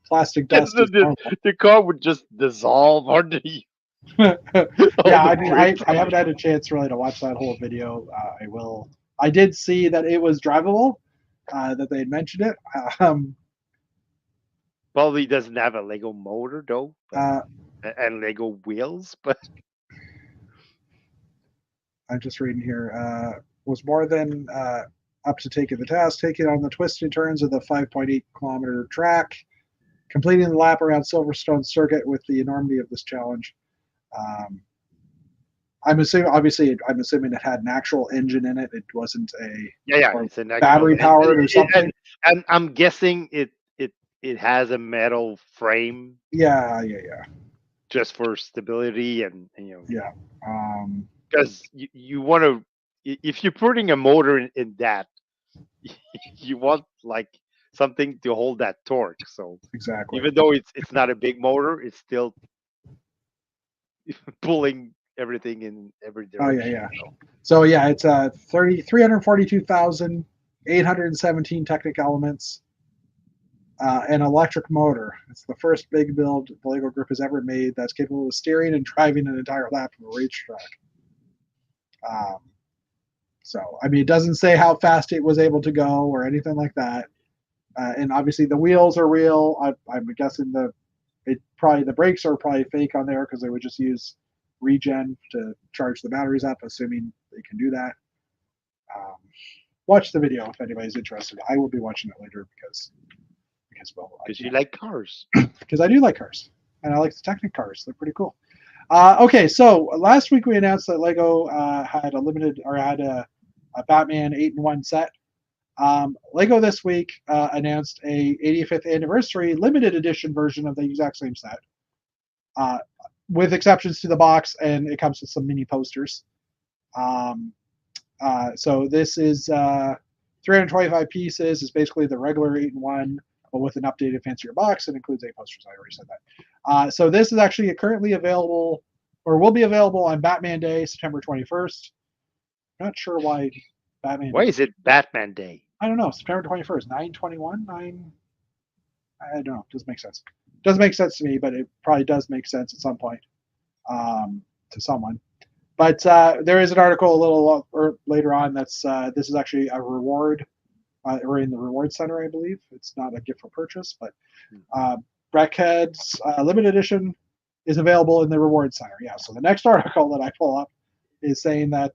Plastic dust is normal. The car would just dissolve under you. Yeah, I mean, I haven't had a chance really to watch that whole video. I will. I did see that it was drivable, that they had mentioned it. Probably doesn't have a Lego motor though, Uh, and Lego wheels. But I'm just reading here. Was more than up to taking the task, taking on the twists and turns of the 5.8-kilometer track, completing the lap around Silverstone Circuit with the enormity of this challenge. Um, I'm assuming it had an actual engine in it. It wasn't yeah, it's an actual battery powered or something. and I'm guessing it has a metal frame. Yeah. Just for stability and Yeah. because you want to if you're putting a motor in that you want like something to hold that torque. So Exactly. even though it's not a big motor, it's still pulling everything in every direction. Yeah. So yeah, it's 342,817 technical elements, an electric motor. It's the first big build the Lego Group has ever made that's capable of steering and driving an entire lap of a racetrack. So I mean, it doesn't say how fast it was able to go or anything like that. And obviously the wheels are real. I'm guessing the brakes are probably fake on there because they would just use regen to charge the batteries up, assuming they can do that. Watch the video if anybody's interested. I will be watching it later because you like cars. Because I do like cars and I like the Technic cars. They're pretty cool. Okay, so last week we announced that Lego had a Batman 8-in-1 set. Lego this week announced a 85th anniversary limited edition version of the exact same set, with exceptions to the box, and it comes with some mini posters. So this is 325 pieces is basically the regular 8-in-1, but with an updated, fancier box. It includes 8 posters. I already said that. So this is actually currently available, or will be available on Batman Day, September 21st. Not sure why Batman. Why is it Batman Day? I don't know. September 21st, 9/21, 9. I don't know. Doesn't make sense. Doesn't make sense to me, but it probably does make sense at some point to someone. But there is an article a little later on that's this is actually a reward. Or in the reward center, I believe. It's not a gift for purchase, but Breckhead's limited edition is available in the reward center. Yeah. So the next article that I pull up is saying that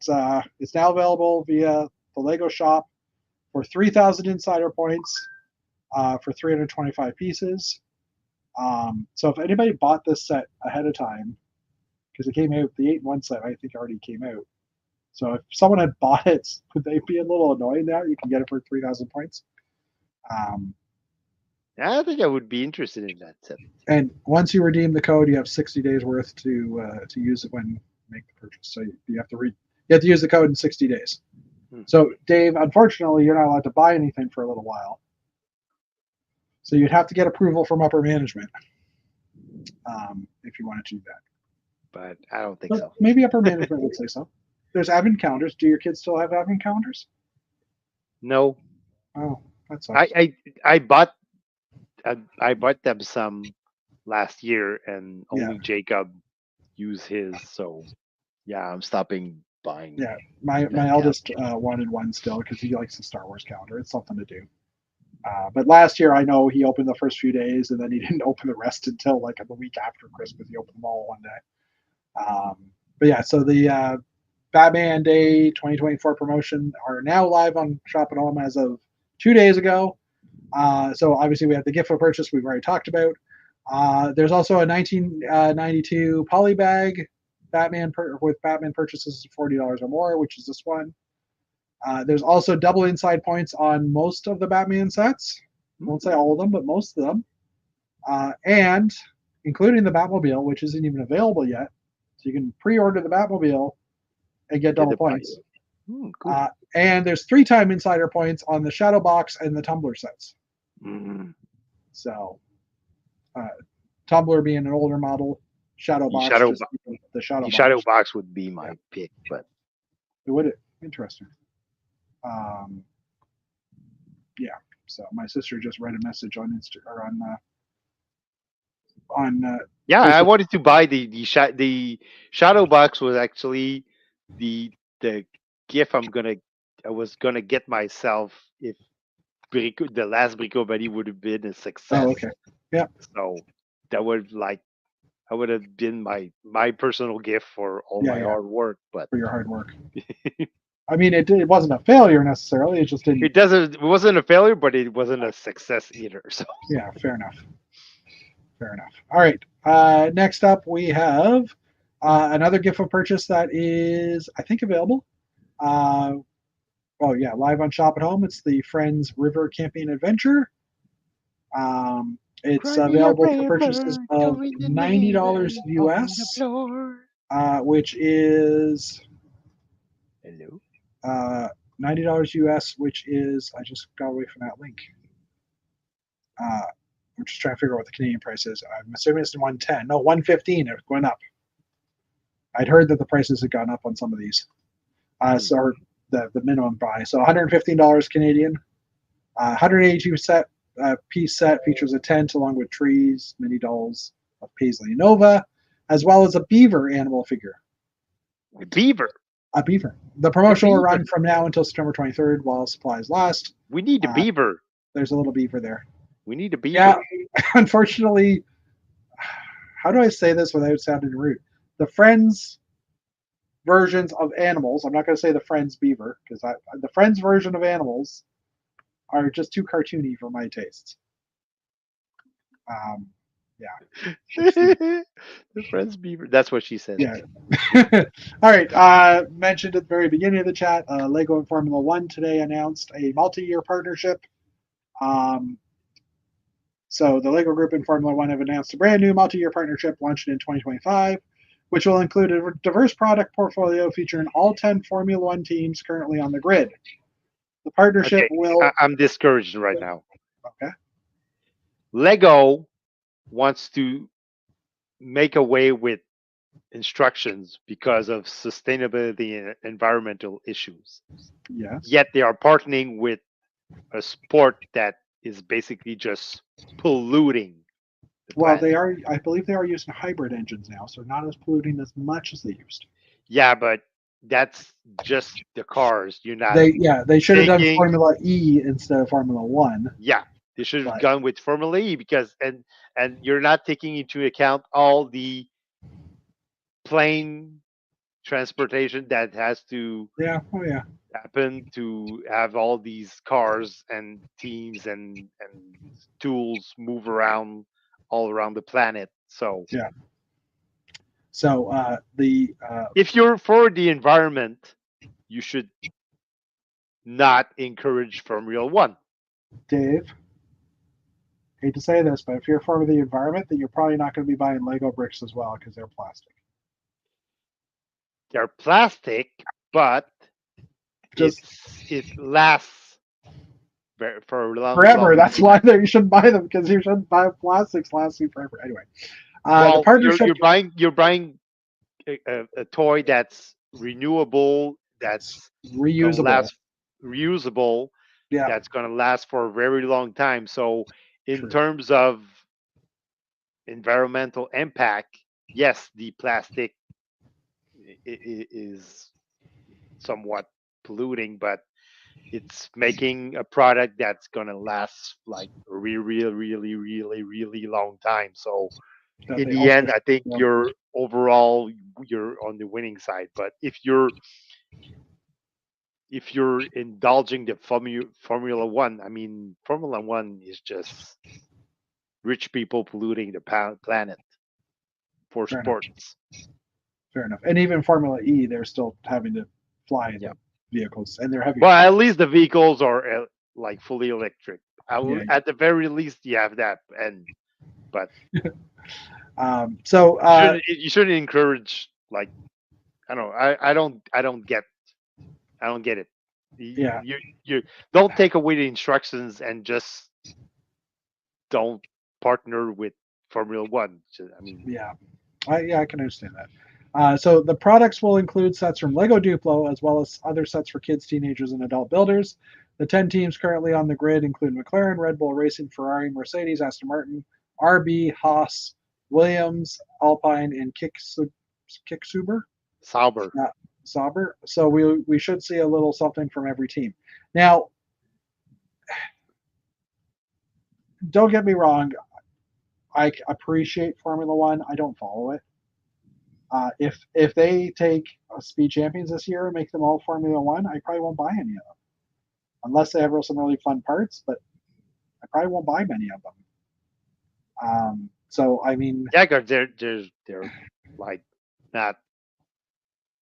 it's now available via the Lego shop for 3,000 insider points for 325 pieces. So if anybody bought this set ahead of time, because it came out, the 8-in-1 set I think already came out. So if someone had bought it, would they be a little annoyed now? You can get it for 3,000 points. I think I would be interested in that set. And once you redeem the code, you have 60 days worth to use it when you make the purchase. So you have to use the code in 60 days. So Dave, unfortunately, you're not allowed to buy anything for a little while. So you'd have to get approval from upper management if you wanted to do that. But I don't think so. Maybe upper management would say so. There's advent calendars. Do your kids still have advent calendars? No. Oh, that's I bought them some last year, and only Jacob used his. So yeah, I'm stopping buying. Yeah, my eldest wanted one still because he likes the Star Wars calendar. It's something to do. But last year, I know he opened the first few days, and then he didn't open the rest until like the week after Christmas. He opened them all one day. But yeah, so the Batman Day 2024 promotion are now live on Shop at Home as of 2 days ago. So obviously we have the gift for purchase we've already talked about. There's also a 1992 polybag Batman with Batman purchases of $40 or more, which is this one. There's also double inside points on most of the Batman sets. I won't say all of them, but most of them. And including the Batmobile, which isn't even available yet. So you can pre-order the Batmobile and get double points. Cool. And there's 3-time insider points on the Shadow Box and the Tumbler sets. So Tumbler being an older model, Shadow Box the Shadow Box would be my pick, but it would. Interesting. Yeah. So my sister just read a message on Instagram on yeah, I wanted to buy the Shadow Box. Was actually the gift I was gonna get myself if the last Brico Buddy would have been a success. Oh, okay. Yeah. So that would have been my personal gift for all my hard work. But for your hard work. I mean, it wasn't a failure necessarily. It just didn't. It wasn't a failure, but it wasn't a success either. So yeah, fair enough. Fair enough. All right. Next up, we have another gift of purchase that is, I think, available. Live on Shop at Home. It's the Friends River Camping Adventure. It's available for purchases of $90 US, which is $90 US, which is, I just got away from that link. I'm just trying to figure out what the Canadian price is. I'm assuming it's 110. No, 115. It's going up. I'd heard that the prices had gone up on some of these. So the minimum buy. So $115 Canadian. 182 piece set features a tent along with trees, mini dolls of Paisley and Nova, as well as a beaver animal figure. A beaver. The promotion will run from now until September 23rd while supplies last. We need a beaver. There's a little beaver there. We need a beaver. Yeah, unfortunately, how do I say this without sounding rude? The Friends versions of animals, I'm not going to say the Friends beaver, because the Friends version of animals are just too cartoony for my tastes. Yeah. The Friends beaver. That's what she said. Yeah. All right. Mentioned at the very beginning of the chat, Lego and Formula One today announced a multi-year partnership. So the Lego Group and Formula One have announced a brand new multi-year partnership launching in 2025, which will include a diverse product portfolio featuring all 10 Formula One teams currently on the grid. The partnership Okay, will. I'm discouraged right now. Okay. Lego wants to make away with instructions because of sustainability and environmental issues. Yes. Yet they are partnering with a sport that is basically just polluting the Well, planet. I believe they are using hybrid engines now, so not as polluting as much as they used to. Yeah, but that's just the cars. You're not They should have done taking. Formula E instead of Formula One, Yeah, they should have but gone with Formula E because and you're not taking into account all the plane transportation that has to yeah, oh yeah, happen to have all these cars and teams and tools move around all around the planet. So yeah. So the if you're for the environment, you should not encourage Formula One. Dave, hate to say this, but if you're for the environment, then you're probably not going to be buying Lego bricks as well because they're plastic. They're plastic, but Just it lasts for a long, forever. long. That's why you shouldn't buy them because you shouldn't buy plastics lasting forever. Anyway, the Well, partnership you're buying a toy that's renewable, that's gonna reusable. last, reusable, Yeah, that's gonna last for a very long time. So, in true. terms of environmental impact, yes, the plastic is somewhat polluting, but it's making a product that's gonna last like a really long time. So That in they the also end, I think you're overall you're on the winning side. But if you're indulging the Formula One, I mean Formula One is just rich people polluting the planet for fair enough. sports. Fair enough. And even Formula E, they're still having to fly Yeah. the vehicles, and they're heavier. Well, at least the vehicles are like fully electric. Yeah. At the very least, you have that. And but So you shouldn't encourage like I don't know. I don't get it. yeah, You don't take away the instructions and just don't partner with Formula One. I mean, yeah, I can understand that. So the products will include sets from Lego Duplo as well as other sets for kids, teenagers, and adult builders. The 10 teams currently on the grid include McLaren, Red Bull Racing, Ferrari, Mercedes, Aston Martin, RB, Haas, Williams, Alpine, and Kicksuber. Sauber. Sauber. So we should see a little something from every team. Now, don't get me wrong. I appreciate Formula One. I don't follow it. If they take Speed Champions this year and make them all Formula One, I probably won't buy any of them unless they have some really fun parts. But I probably won't buy many of them. So I mean, Yeah, because they're like not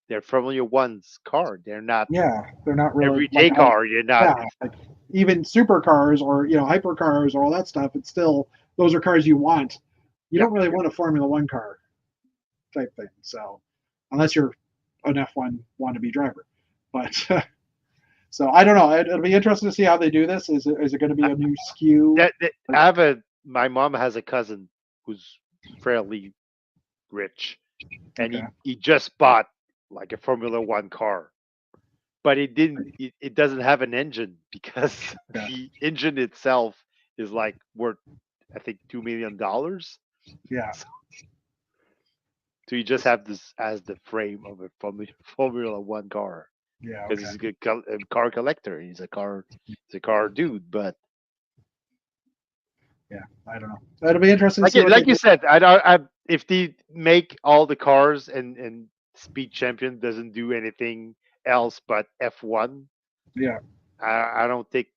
they're Formula One's car. They're not yeah, they're not really everyday car. You're not. yeah, like even supercars or hypercars or all that stuff. It's still those are cars you want. You Yeah. don't really want a Formula One car type thing. So unless you're an F1 wannabe driver, but so I don't know. It'll be interesting to see how they do this. Is it going to be a new SKU? I have my mom has a cousin who's fairly rich, and Okay. he just bought like a Formula One car, but it doesn't have an engine because Yeah. the engine itself is like worth I think $2 million. Yeah. So you just have this as the frame of a Formula One car Yeah. because Okay. he's a car collector. He's a car dude. But Yeah. I don't know. It'll be interesting to see what they like you do. said, I don't. If they make all the cars and Speed Champion doesn't do anything else but F1, Yeah. I don't think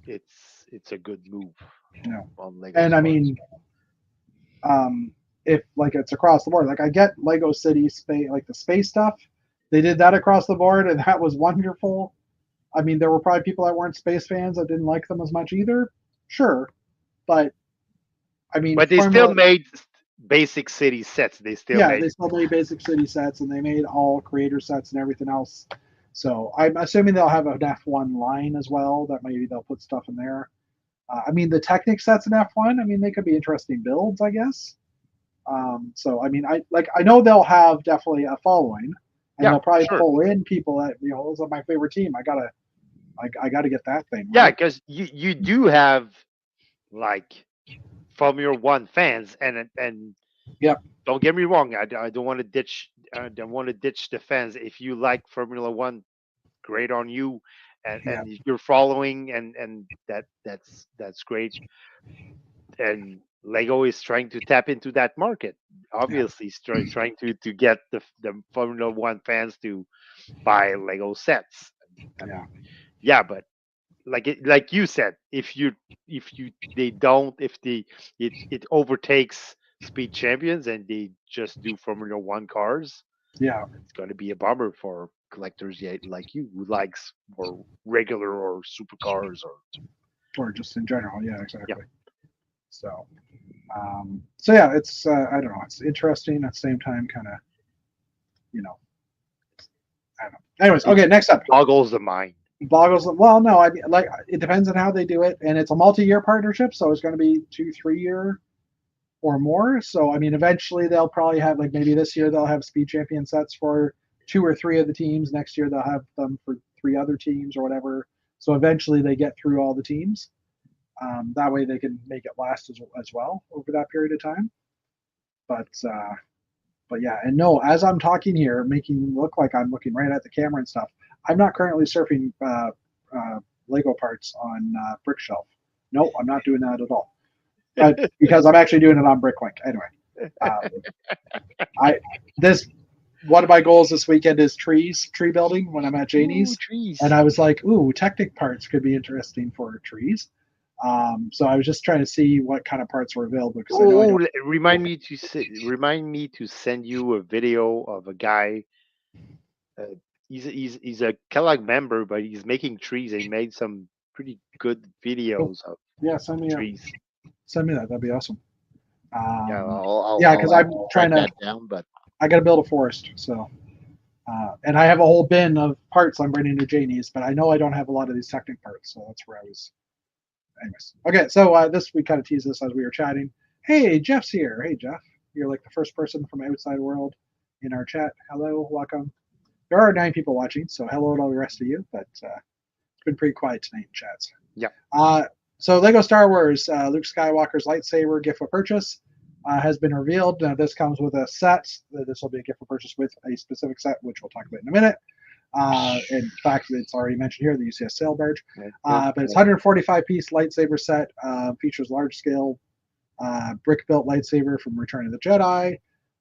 it's a good move No. on Lego's And I part. mean, if like it's across the board, like I get Lego City space, like the space stuff, they did that across the board, and that was wonderful. I mean, there were probably people that weren't space fans that didn't like them as much either. Sure, but I mean, But they still Formula, made basic city sets. They still yeah, made they still made basic city sets, and they made all creator sets and everything else. So I'm assuming they'll have an F1 line as well. That maybe they'll put stuff in there. I mean, the Technic sets in F1. I mean, they could be interesting builds, I guess. So I mean, I know they'll have definitely a following, and they'll probably sure. pull in people that those are my favorite team. I gotta get that thing. Yeah, Right? because you do have like Formula One fans, and Yep. don't get me wrong, I don't want to ditch. I don't want to ditch the fans. If you like Formula One, great on you, Yeah. and you're following, and that's great. And Lego is trying to tap into that market. Yeah. Obviously, trying to get the Formula One fans to buy Lego sets. I Yeah. mean, yeah, but like you said, if you they don't if they it overtakes Speed Champions and they just do Formula One cars, Yeah. it's going to be a bummer for collectors yet like you who likes more regular or supercars or Or just in general. Yeah. yeah. Exactly. So. So yeah, it's I don't know. It's interesting at the same time, kind of you know. I don't know. Anyways, It okay. Next up, boggles the mind. boggles. Well, no, I like it depends on how they do it, and it's a multi-year partnership, so it's going to be 2-3 year or more. So I mean, eventually they'll probably have like maybe this year they'll have speed champion sets for 2 or 3 of the teams. Next year they'll have them for 3 other teams or whatever. So eventually they get through all the teams. That way they can make it last as well over that period of time. But yeah, and no, as I'm talking here, making look like I'm looking right at the camera and stuff. I'm not currently surfing Lego parts on Brickshelf. No, I'm not doing that at all. Because I'm actually doing it on Bricklink. Anyway, um, I this one of my goals this weekend is tree building when I'm at Ooh, Janie's, and trees. I was like, ooh, Technic parts could be interesting for trees. So I was just trying to see what kind of parts were available because I know I Oh, don't. remind me to send you a video of a guy. Uh, he's a Kellogg member, but he's making trees. He made some pretty good Oh, videos of yeah, trees. send me that. That'd be awesome. Yeah, Yeah, because I'll have I'm to trying track to. that down. But I got to build a forest, so and I have a whole bin of parts I'm bringing to Janie's, but I know I don't have a lot of these Technic parts, so that's where I was. Anyways, okay, so this we kind of teased this as we were chatting. Hey, Jeff's here. Hey, Jeff, you're like the first person from outside world in our chat. Hello, welcome. There are 9 people watching, so hello to all the rest of you. But it's been pretty quiet tonight in chats. yeah, So Lego Star Wars, Luke Skywalker's lightsaber gift for purchase has been revealed. Now this comes with a set. This will be a gift for purchase with a specific set, which we'll talk about in a minute. In fact, it's already mentioned here, the UCS sail barge. But it's 145 piece lightsaber set. Features large scale brick built lightsaber from Return of the Jedi.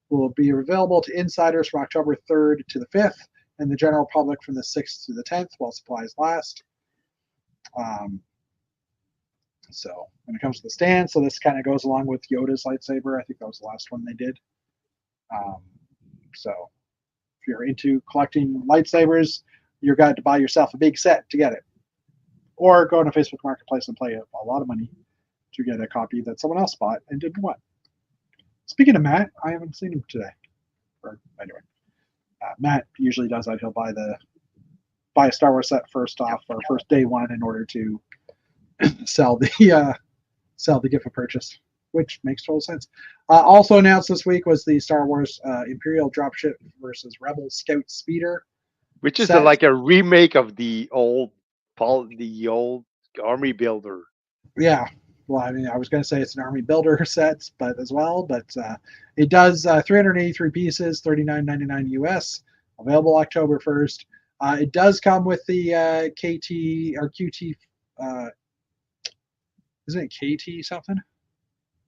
Will be available to insiders from October 3rd to the 5th, and the general public from the 6th to the 10th while supplies last. So when it comes to the stand, so this kind of goes along with Yoda's lightsaber. I think that was the last one they did. So if you're into collecting lightsabers, you're going to buy yourself a big set to get it, or go on a Facebook Marketplace and pay a lot of money to get a copy that someone else bought and didn't want. Speaking of Matt, I haven't seen him today. Or anyway, Matt usually does that. He'll buy a Star Wars set first off or first day one in order to sell the gift of purchase, which makes total sense. Also announced this week was the Star Wars Imperial Dropship versus Rebel Scout Speeder, which is like a remake of the old Army Builder. Yeah. Well, I mean, I was going to say it's an Army Builder set, but as well, but it does 383 pieces, $39.99 US, available October 1st. It does come with the KT or QT. Isn't it KT something?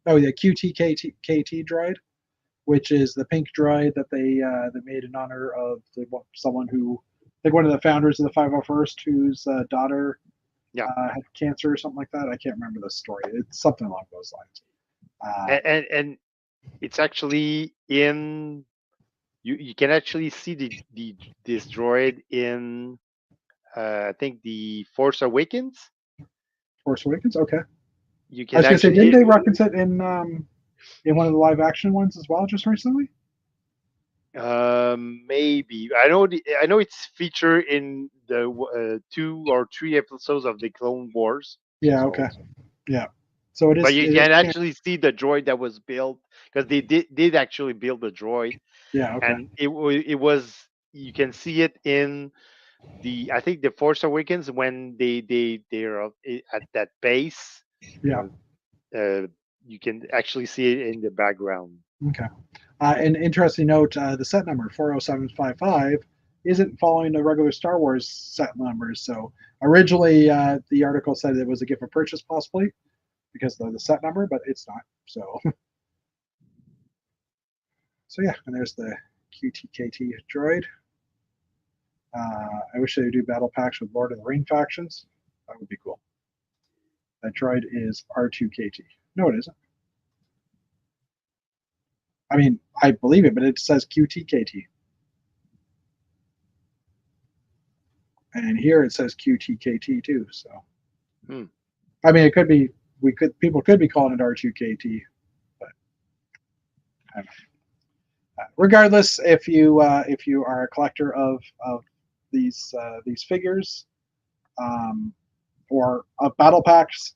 Oh, yeah, KT droid, which is the pink droid that they made in honor of someone who, like one of the founders of the 501st, whose daughter had cancer or something like that. I can't remember the story. It's something along those lines. And it's actually in you can actually see this droid in I think the Force Awakens. Force Awakens, okay. You I was can gonna say, actually didn't they reference it in one of the live action ones as well just recently? Maybe I know. I know it's featured in the 2 or 3 episodes of the Clone Wars. Yeah. So, Okay. Yeah. So it but is. you It is. can actually see the droid that was built because they did actually build the droid, Yeah. Okay. and it was you can see it in the I think the Force Awakens when they're at that base. Yeah. You can actually see it in the background. Okay. An interesting note: the set number 40755 isn't following the regular Star Wars set numbers. So originally, the article said it was a gift of purchase, possibly because of the set number, but it's not. So, so yeah, and there's the QTKT droid. I wish they would do battle packs with Lord of the Ring factions. That would be cool. That droid is R2KT. No, it isn't. I mean, I believe it, but it says QTKT. And here it says QTKT too. So, I mean, it could be people could be calling it R2KT, but I don't know. Regardless, if you are a collector of these figures or of battle packs,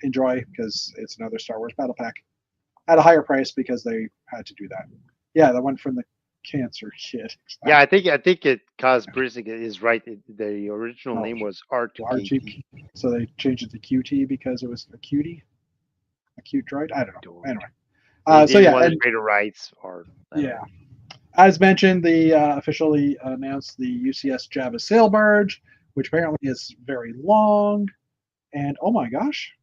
enjoy because it's another Star Wars battle pack at a higher price because they had to do that. Yeah, the one from the cancer kid. Yeah, I think it Cosbrick is right. The original name was R2KT. So they changed it to QT because it was a cutie, a cute droid. I don't know. Anyway, they so yeah, want and, greater rights or yeah. As mentioned, the officially announced the UCS Java sail barge, which apparently is very long. And oh my gosh,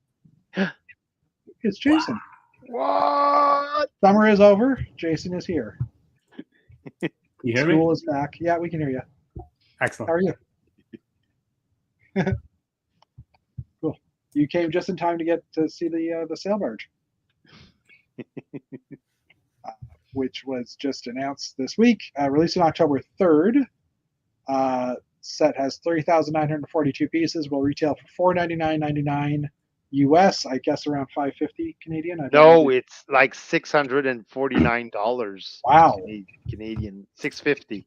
it's Jason. What? Summer is over. Jason is here. You hear School me? is back. Yeah, we can hear you. Excellent. How are you? Cool. You came just in time to get to see the sail barge, which was just announced this week. Released on October 3rd. Set has 3,942 pieces. Will retail for $499.99 US. I guess around $550 Canadian. No, it's like $649. Wow. Canadian, $650.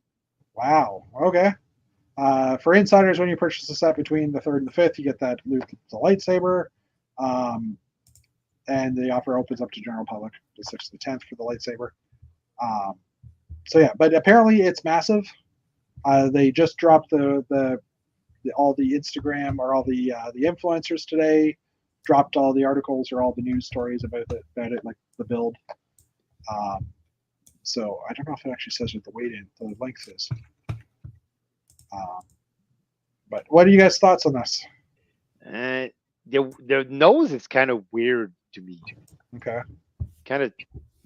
Wow. Okay. For insiders, when you purchase the set between the 3rd and the 5th, you get that loot, the lightsaber, and the offer opens up to general public the 6th to the 10th for the lightsaber. So yeah, but apparently it's massive. They just dropped all the Instagram or all the influencers today, dropped all the articles or all the news stories about it, like the build. So I don't know if it actually says what the length is. But what are you guys' thoughts on this? The nose is kind of weird to me. Okay. Kind of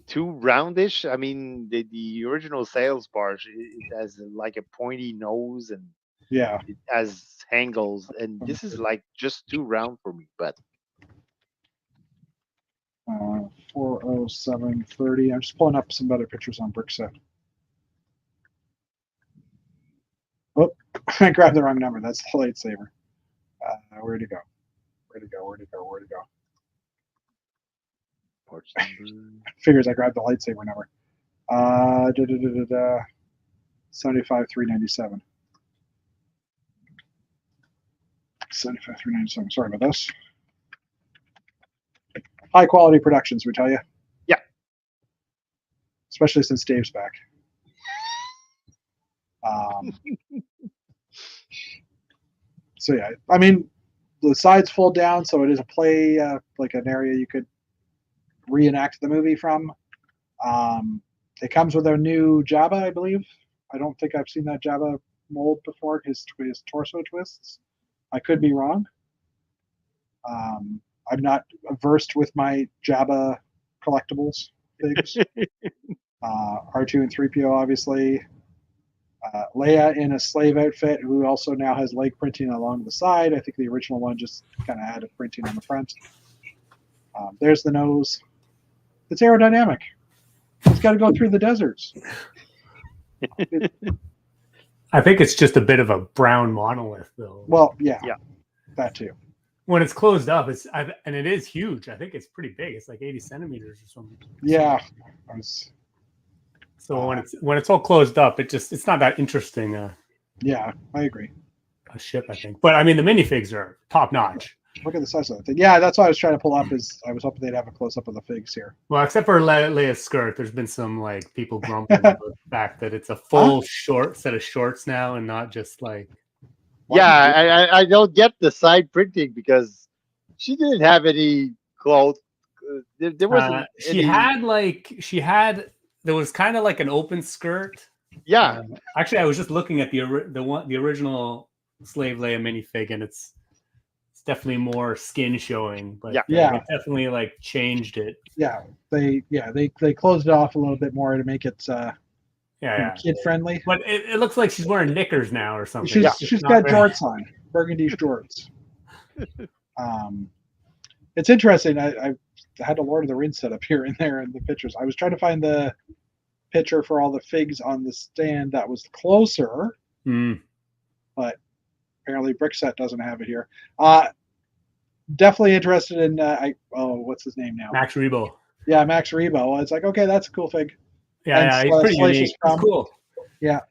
too roundish. I mean, the original sales barge it has like a pointy nose and yeah, it has angles, and this is like just too round for me. But 40730. I'm just pulling up some other pictures on Brickset. Oh, I grabbed the wrong number. That's the lightsaber. Where'd it go? Where'd it go? Where'd it go? Where'd it go? Figures I grabbed the lightsaber number. 75,397. 75,397. Sorry about this. High quality productions, we tell you. Yeah. Especially since Dave's back. So yeah, I mean, the sides fold down, so it is a play, like an area you could reenact the movie from. It comes with a new Jabba, I believe. I don't think I've seen that Jabba mold before. His torso twists. I could be wrong. I'm not versed with my Jabba collectibles things. R2 and 3PO, obviously. Leia in a slave outfit, who also now has leg printing along the side. I think the original one just kind of had a printing on the front. There's the nose. It's aerodynamic. It's got to go through the deserts. I think it's just a bit of a brown monolith, though. Well, yeah, that too. When it's closed up, and it is huge. I think it's pretty big. It's like 80 centimeters or something. Yeah, So when it's all closed up, it's not that interesting. Yeah, I agree. A ship, I think. But I mean, the minifigs are top notch. Look at the size of that thing. Yeah, that's what I was trying to pull up. Is I was hoping they'd have a close up of the figs here. Well, except for Leia's skirt, there's been some like people grumping about the fact that it's a full short set of shorts now, and not just like. Yeah, I don't get the side printing because she didn't have any clothes. There wasn't. She had. There was kind of like an open skirt. Yeah. Actually, I was just looking at the original Slave Leia minifig, and it's definitely more skin showing. But they definitely like changed it. Yeah, they closed it off a little bit more to make it kid friendly. But it looks like she's wearing knickers now or something. She's got jorts on, burgundy jorts. It's interesting. I had a Lord of the Rings set up here and there in the pictures. I was trying to find the picture for all the figs on the stand that was closer, but apparently Brickset doesn't have it here. Definitely interested in what's his name now? Max Rebo. Yeah, Max Rebo. It's like, okay, that's a cool fig. Yeah, he's pretty unique. He's cool. Yeah,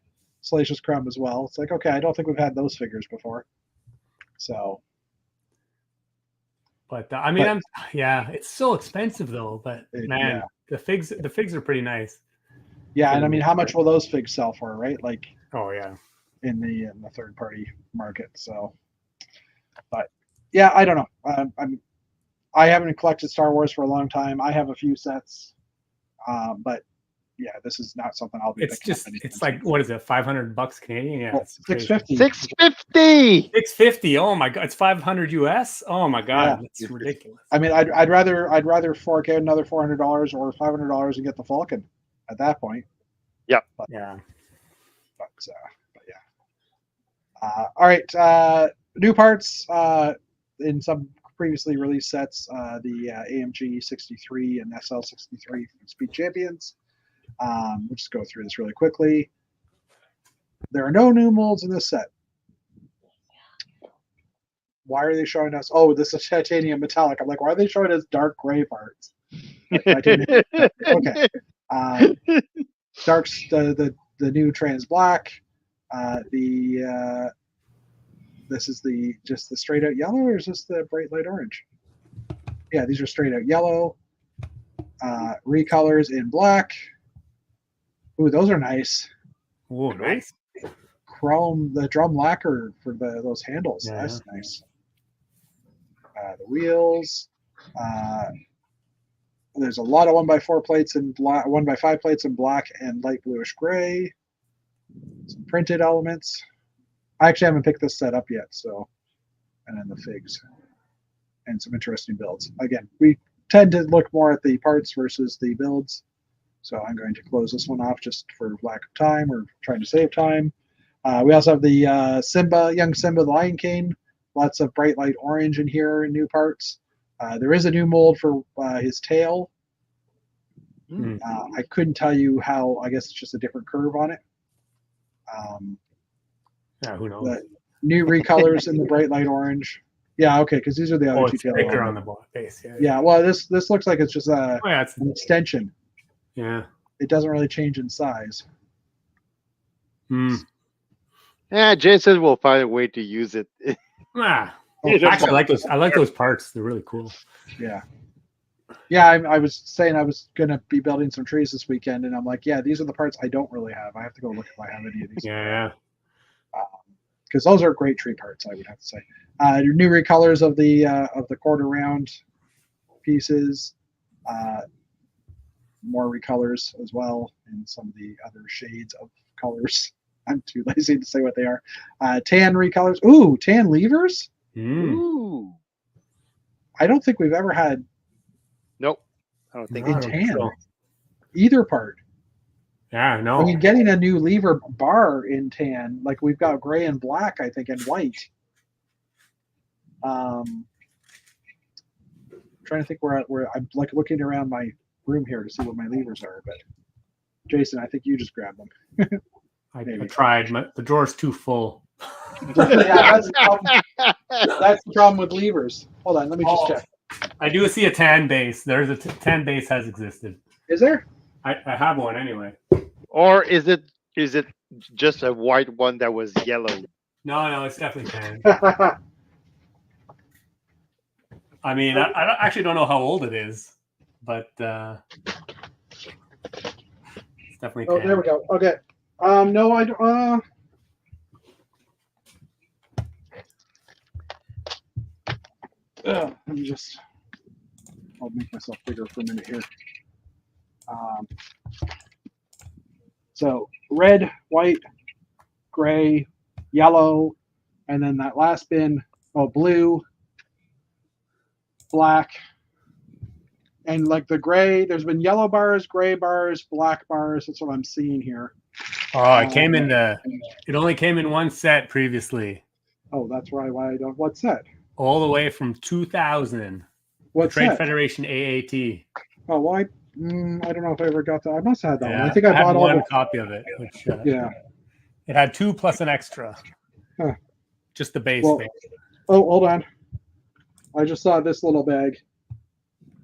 Salacious Crumb as well. It's like, okay, I don't think we've had those figures before. So, but it's so expensive though. But the figs are pretty nice. Yeah, and I mean, how much will those figs sell for, right? Like, in the third party market. So, but yeah, I don't know. I haven't collected Star Wars for a long time. I have a few sets, but yeah, this is not something I'll be. It's like, what is it? $500 Canadian? Yeah, well, $650. $650. Oh my god, it's $500 US. Oh my god, that's ridiculous. I mean, I'd rather fork out another $400 or $500 and get the Falcon at that point. Yep. But yeah. All right. New parts in some previously released sets. The AMG 63 and SL 63 Speed Champions. We'll just go through this really quickly. There are no new molds in this set. Why are they showing us? Oh, this is titanium metallic. I'm like, why are they showing us dark gray parts? Okay. Dark's the new trans black. This is just the straight out yellow, or is this the bright light orange? Yeah, these are straight out yellow. Recolors in black. Ooh, those are nice. Ooh, nice. Chrome, the drum lacquer for those handles. Yeah. That's nice. The wheels. There's a lot of 1x4 plates in black, 1x5 plates in black and light bluish gray. Some printed elements. I actually haven't picked this set up yet, so. And then the figs. And some interesting builds. Again, we tend to look more at the parts versus the builds. So I'm going to close this one off just for lack of time or trying to save time. We also have the young Simba the Lion King. Lots of bright light orange in here in new parts. There is a new mold for his tail. I couldn't tell you how. I guess it's just a different curve on it. Who knows? The new recolors in the bright light orange. Yeah, okay, because these are the other two tail. Thicker on the base. Yeah, well, this looks like it's just an extension. Yeah. It doesn't really change in size. Yeah, Jason will find a way to use it. Actually, I like those parts. They're really cool. Yeah. Yeah, I was saying I was going to be building some trees this weekend, and I'm like, yeah, these are the parts I don't really have. I have to go look if I have any of these. Yeah. Because those are great tree parts, I would have to say. New recolors of the quarter round pieces. More recolors as well, and some of the other shades of colors. I'm too lazy to say what they are. Tan recolors. Ooh, tan levers? Ooh. I don't think we've ever had. Nope. I don't think in tan. So. Either part. Yeah, no. I mean, getting a new lever bar in tan, like we've got gray and black, I think, and white. Trying to think where I'm like looking around my room here to see what my levers are, but Jason, I think you just grabbed them. I tried. The drawer's too full. Yeah, that's the problem with levers. Hold on, let me just check. I do see a tan base. There's a tan base has existed. Is there? I have one anyway. Or is it just a white one that was yellow? No, it's definitely tan. I mean, I actually don't know how old it is, but it's definitely tan. Oh, there we go. Okay. No, I don't. Let me just. I'll make myself bigger for a minute here. So red, white, gray, yellow, and then that last bin, blue, black, and like the gray, there's been yellow bars, gray bars, black bars. That's what I'm seeing here. Oh, it only came in one set previously. Oh, that's why I don't. What set? All the way from 2000. What the Trade set? Federation AAT. Oh, well, I don't know if I ever got that. I must have had that one. I think I bought had all one copy of it. Which, it had 2 plus an extra. Huh. Just the base thing. Oh, hold on. I just saw this little bag.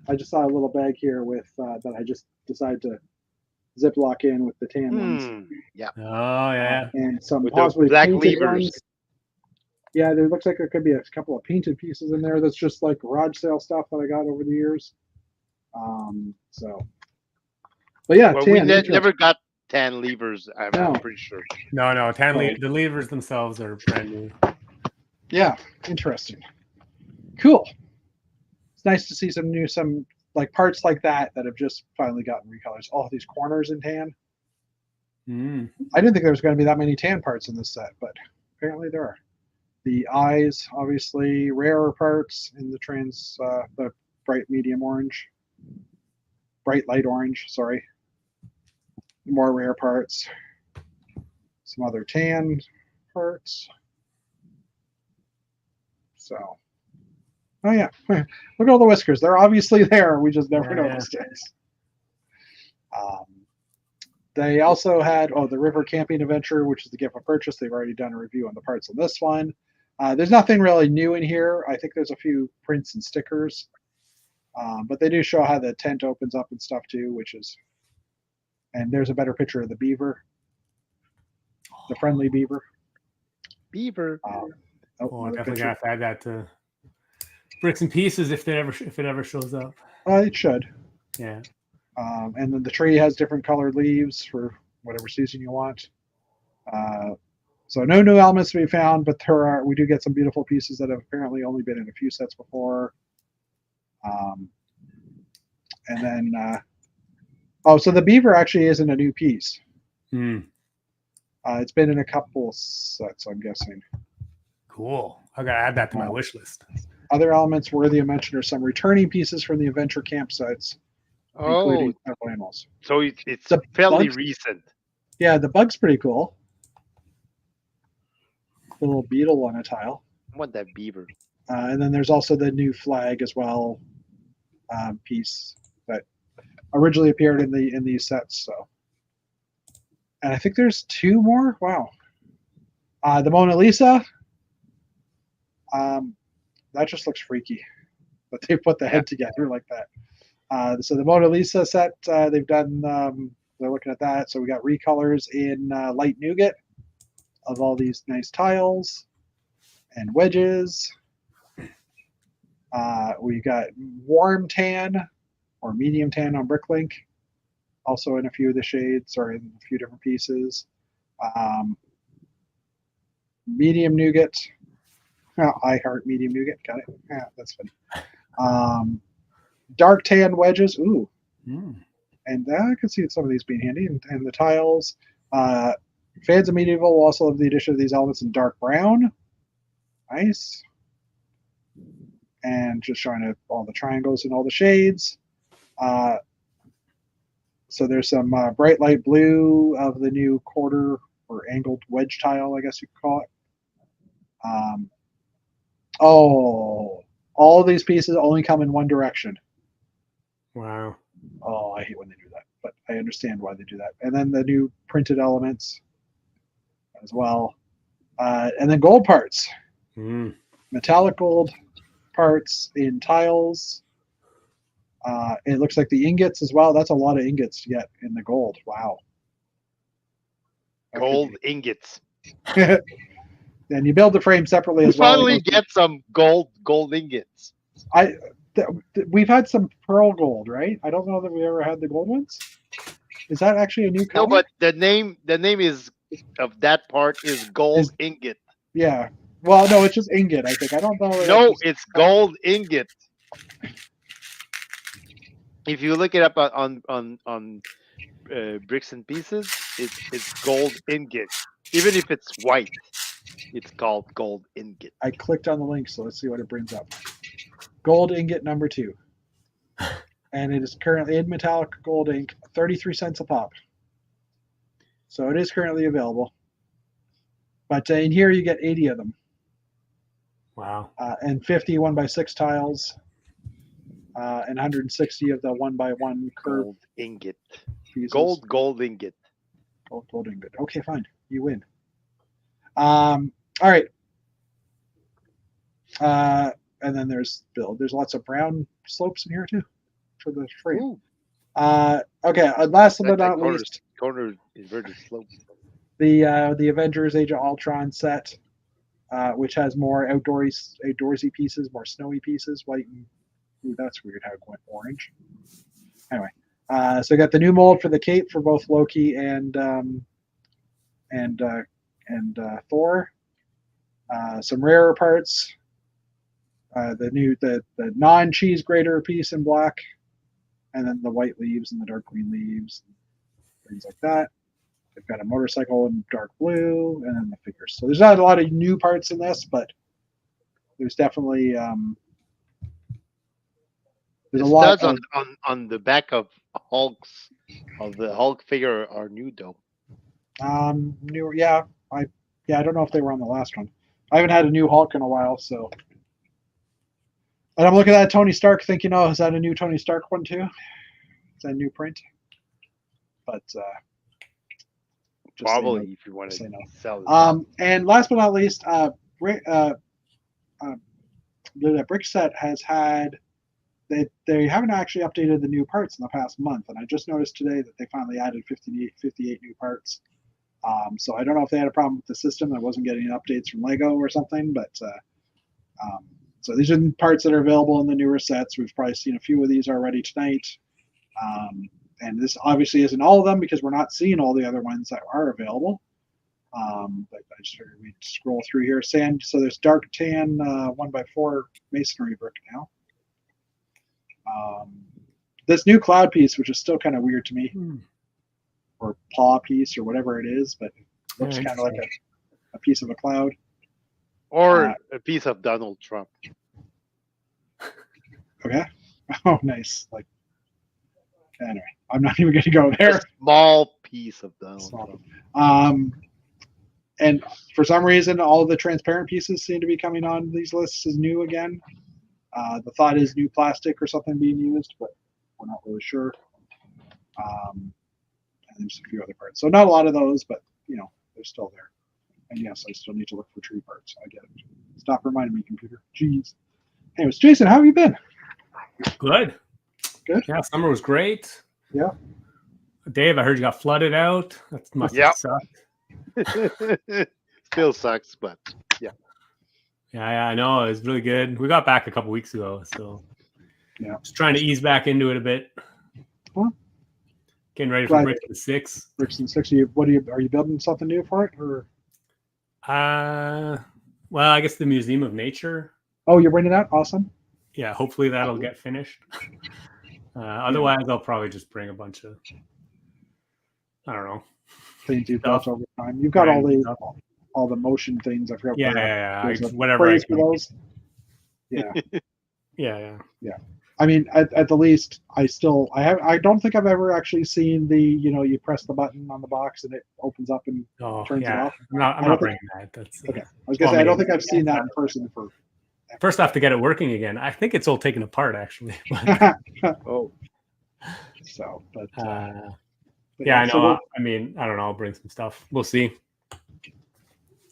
I just saw a little bag here with that I just decided to Ziploc in with the tan ones. Yeah. Oh, yeah. And some with possibly black painted levers. ones. Yeah, there looks like there could be a couple of painted pieces in there. That's just like garage sale stuff that I got over the years. But yeah, well, tan, we never got tan levers. I'm pretty sure. No, the levers themselves are brand new. Yeah, interesting. Cool. It's nice to see some like parts like that have just finally gotten recolors. All these corners in tan. I didn't think there was going to be that many tan parts in this set, but apparently there are. The eyes, obviously, rarer parts in the the bright light orange, sorry. More rare parts. Some other tan parts. So, oh yeah, look at all the whiskers. They're obviously there. We just never noticed it. They also had the River Camping Adventure, which is the gift of purchase. They've already done a review on the parts on this one. There's nothing really new in here. I think there's a few prints and stickers, but they do show how the tent opens up and stuff too, and there's a better picture of the beaver, the friendly beaver. Definitely gonna have to add that to bricks and pieces if it ever shows up. It should. Yeah. And then the tree has different colored leaves for whatever season you want. So no new elements to be found, but we do get some beautiful pieces that have apparently only been in a few sets before. And then, so the beaver actually isn't a new piece. It's been in a couple sets, I'm guessing. Cool. I gotta add that to my wish list. Other elements worthy of mention are some returning pieces from the adventure campsites, including several animals. So it's fairly recent. Yeah, the bug's pretty cool. The little beetle on a tile. I want that beaver. And then there's also the new flag as well, piece that originally appeared in these sets. So, and I think there's 2 more. Wow. The Mona Lisa. That just looks freaky, but they put the head together like that. So the Mona Lisa set, they've done. They're looking at that. So we got recolors in light nougat of all these nice tiles and wedges. We got warm tan or medium tan on Bricklink, also in a few of the shades or in a few different pieces. Medium nougat. I heart medium nougat. Got it. Yeah, that's funny. Dark tan wedges. Ooh. And I can see some of these being handy. And the tiles. Fans of Medieval will also have the addition of these elements in dark brown. Nice. And just showing all the triangles and all the shades. So there's some bright light blue of the new quarter or angled wedge tile, I guess you could call it. All these pieces only come in one direction. Wow. Oh, I hate when they do that, but I understand why they do that. And then the new printed elements as well. And then gold parts. Metallic gold parts in tiles. It looks like the ingots as well. That's a lot of ingots to get in the gold. Wow. Gold ingots. And you build the frame separately as well. Finally get some gold ingots. We've had some pearl gold, right? I don't know that we ever had the gold ones. Is that actually a new color? No, but the name is of that part is gold ingot. Yeah. Well, no, it's just ingot, I think. I don't know. No, it's gold ingot. If you look it up on Bricks and Pieces, it's gold ingot. Even if it's white, it's called gold ingot. I clicked on the link, so let's see what it brings up. Gold ingot number 2. And it is currently in metallic gold ink, 33 cents a pop. So it is currently available. But in here you get 80 of them. Wow. And 50 1x6 tiles. And 160 of the 1x1 curved gold ingot. Pieces. Gold ingot. Gold ingot. Okay, fine. You win. All right. And then there's lots of brown slopes in here too for the frame. Okay. Last but not least, corner inverted slope. The Avengers Age of Ultron set, which has more outdoorsy pieces, more snowy pieces, white and ooh, that's weird how it went orange. Anyway, so I got the new mold for the cape for both Loki and Thor. Some rarer parts. The non-cheese grater piece in black, and then the white leaves and the dark green leaves, things like that. They've got a motorcycle in dark blue, and then the figures. So there's not a lot of new parts in this, but there's definitely there's a lot of, on the back of Hulk's of the Hulk figure are new though. New, yeah. I don't know if they were on the last one. I haven't had a new Hulk in a while, so. And I'm looking at Tony Stark thinking, oh, is that a new Tony Stark one too? Is that a new print? But probably no, if you want to sell it. And last but not least, the Brick Set has had they haven't actually updated the new parts in the past month, and I just noticed today that they finally added 58 new parts. So I don't know if they had a problem with the system that wasn't getting updates from Lego or something, but so these are the parts that are available in the newer sets. We've probably seen a few of these already tonight. And this obviously isn't all of them because we're not seeing all the other ones that are available. But I just figured we'd scroll through here. Sand, so there's dark tan 1x4 masonry brick now. This new cloud piece, which is still kind of weird to me, or paw piece or whatever it is, but it looks kind of like a piece of a cloud. Or a piece of Donald Trump. Okay. Oh, nice. Like, anyway, I'm not even going to go there. A small piece of Donald Trump. And for some reason, all of the transparent pieces seem to be coming on these lists as new again. The thought is new plastic or something being used, but we're not really sure. And there's a few other parts. So not a lot of those, but, they're still there. And yes, I still need to look for tree parts. I get it. Stop reminding me, computer. Jeez. Anyways, Jason, how have you been? Good. Good? Yeah, summer was great. Yeah. Dave, I heard you got flooded out. That must have sucked. Still sucks, but yeah. Yeah, I know. It was really good. We got back a couple weeks ago, so yeah, just trying to ease back into it a bit. Well, getting ready for Bricks and 6. Bricks and 6. Are you building something new for it, or? Well, I guess the Museum of Nature. Oh, you're bringing that? Awesome. Yeah, hopefully that'll get finished. Otherwise, I'll probably just bring a bunch of, I don't know, things you've built over time. You've got all the motion things. I forgot. Yeah. Whatever. For those. Yeah. Yeah. I mean, at the least, I don't think I've ever actually seen the, you press the button on the box and it opens up and turns it off. I'm not bringing that. That's okay. I was gonna say I don't think I've seen that in person for. First, I have to get it working again. I think it's all taken apart actually. Oh. So, but. Yeah, I know. So I mean, I don't know. I'll bring some stuff. We'll see.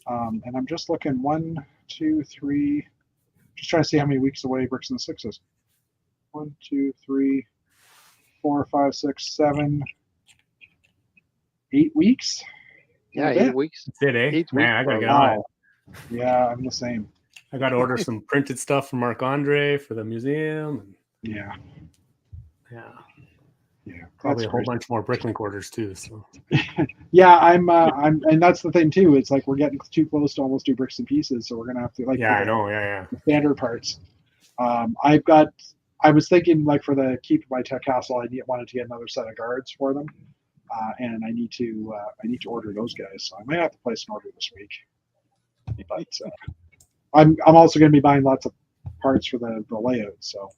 And I'm just looking 1, 2, 3. Just trying to see how many weeks away Bricks and 6 is. 1, 2, 3, 4, 5, 6, 7, 8 weeks. Yeah, 8 weeks. That's it, eh? 8 Man, I weeks. gotta get on it. Yeah, I'm the same. I got to order some printed stuff from Marc-Andre for the museum. Yeah. Probably a whole bunch more Bricklink orders too. So. Yeah, I'm, and that's the thing too. It's like we're getting too close to almost do bricks and pieces, so we're gonna have to like. Yeah, I know. Yeah. The standard parts. I was thinking like for the keep of my tech castle, wanted to get another set of guards for them, and I need to order those guys. So I might have to place an order this week. But I'm also going to be buying lots of parts for the layout. So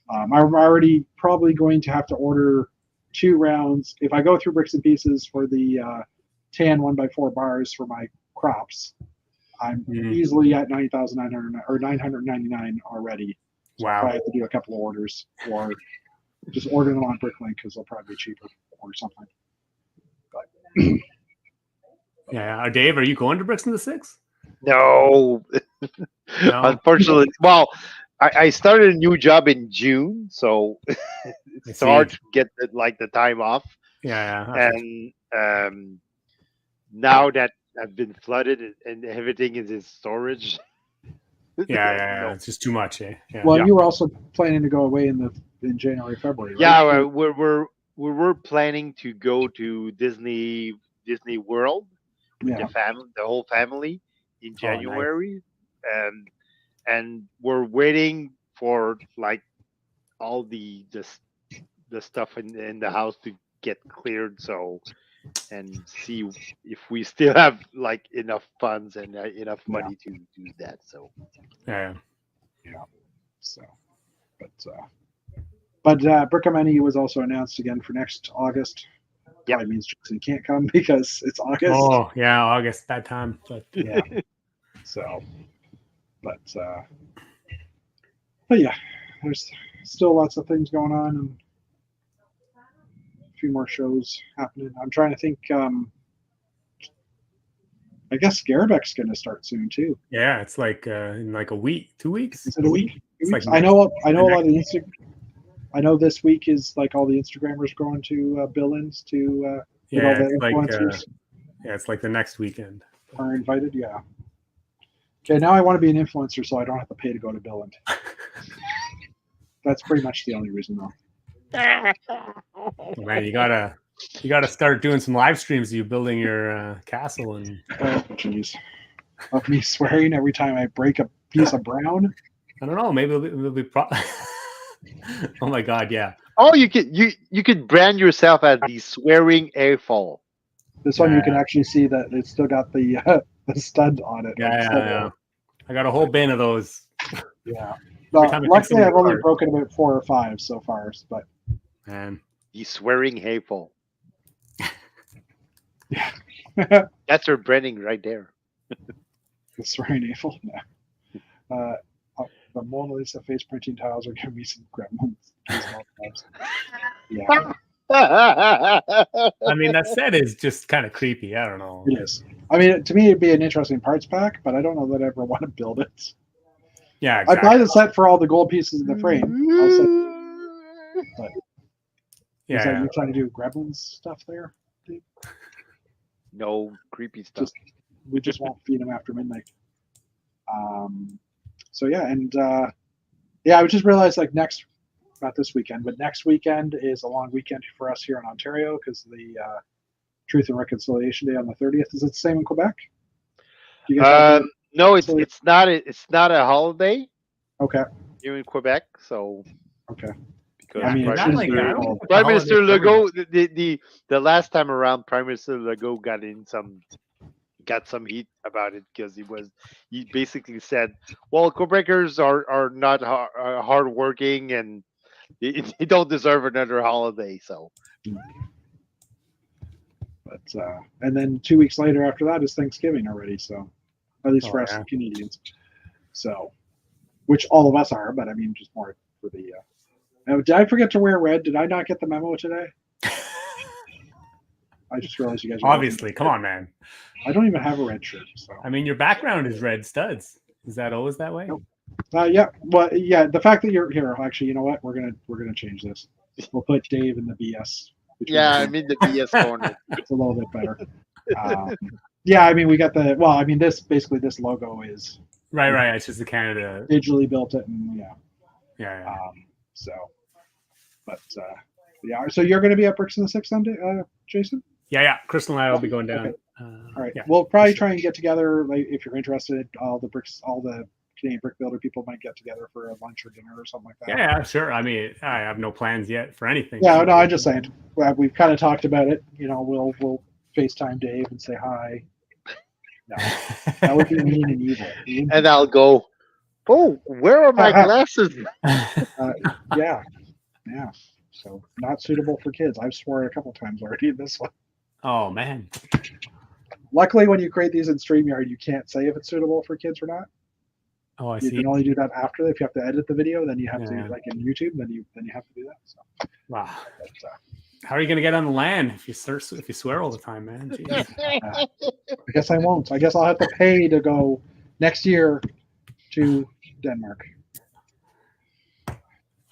I'm already probably going to have to order 2 rounds. If I go through bricks and pieces for the tan 1x4 bars for my crops, I'm easily at 9,900 or 999 already. So wow. I have to do a couple of orders, or just order them on Bricklink because they'll probably be cheaper or something. But yeah, Dave, are you going to Bricks in the 6? No. Unfortunately. Well, I started a new job in June, so it's hard to get the time off. Yeah. And now that I've been flooded and everything is in storage. Yeah. It's just too much, eh? Yeah. Well, you were also planning to go away in January, February, right? Yeah, we were planning to go to Disney World with the whole family in January. Nice. And we're waiting for like all the stuff in the house to get cleared, and see if we still have like enough funds and enough money to do that. So yeah. So, but Brickamany was also announced again for next August. Probably means Jason can't come because it's August. Oh yeah, August, that time. But yeah. So, but yeah, there's still lots of things going on and a few more shows happening. I'm trying to think. I guess Scarebeck's going to start soon too. Yeah, it's like in like a week, 2 weeks. Is it a week? Like I know a lot of the I know this week is like all the Instagrammers going to Billings to get all the influencers. It's like the next weekend. Are invited, yeah. Okay, now I want to be an influencer so I don't have to pay to go to Billings. That's pretty much the only reason, though. Man, you gotta start doing some live streams of you building your castle and. Oh, jeez. Of me swearing every time I break a piece of brown. I don't know. Maybe it'll be. Oh my God! Yeah. Oh, you could brand yourself as the swearing A-fall. This one you can actually see that it's still got the stud on it. Yeah. I got a whole bin of those. Yeah. Luckily, I've only broken about 4 or 5 so far, but. Man. The swearing A-fall. Yeah. That's her branding right there. The swearing A-fall? Yeah. The Mona Lisa face printing tiles are giving me some gremlins. Yeah. I mean, that set is just kind of creepy. I don't know. It is. I mean, to me, it'd be an interesting parts pack, but I don't know that I ever want to build it. Yeah, exactly. I'd buy the set for all the gold pieces in the frame. But you're trying to do gremlins stuff there, Dave? No creepy stuff. We just won't feed them after midnight. So yeah, and I just realized like not this weekend, but next weekend is a long weekend for us here in Ontario because the Truth and Reconciliation Day on the 30th. Is it the same in Quebec? No, it's not. It's not a holiday. Okay. Here in Quebec, so okay. Because I mean, Prime Minister Legault, the last time around, Prime Minister Legault got some heat about it because he basically said, well, Quebecers are not hardworking and they don't deserve another holiday. So, but and then 2 weeks later after that is Thanksgiving already. So, at least for us Canadians. So, which all of us are, but I mean, just more for the. Did I forget to wear red? Did I not get the memo today? I just realized you guys. Obviously, come on, man. I don't even have a red shirt. So I mean, your background is red studs. Is that always that way? Nope. Yeah. Well, yeah. The fact that you're here, actually, you know what? We're gonna change this. We'll put Dave in the BS. Yeah, I'm in the BS corner. It's a little bit better. Yeah, I mean, we got the. Well, I mean, this logo is right. It's just the Canada digitally built it, and yeah. So, but yeah. So you're going to be at Bricks in the Six then, Jason? Yeah. Crystal and I will be going down. Okay. All right. Yeah, we'll probably sure. try and get together. Like, if you're interested, all the Canadian brick builder people might get together for a lunch or dinner or something like that. Yeah, sure. I mean, I have no plans yet for anything. Yeah, no, I'm just saying. We've kind of talked about it. We'll FaceTime Dave and say hi. No, that would be mean and evil. And I'll go, oh, where are my glasses? Yeah. So not suitable for kids. I've sworn a couple times already in this one. Oh man. Luckily, when you create these in StreamYard, you can't say if it's suitable for kids or not. Oh, I see. You can only do that after. If you have to edit the video, then you have to, like in YouTube, then you have to do that. So. Wow. But, how are you going to get on the land if you swear all the time, man? I guess I won't. I guess I'll have to pay to go next year to Denmark.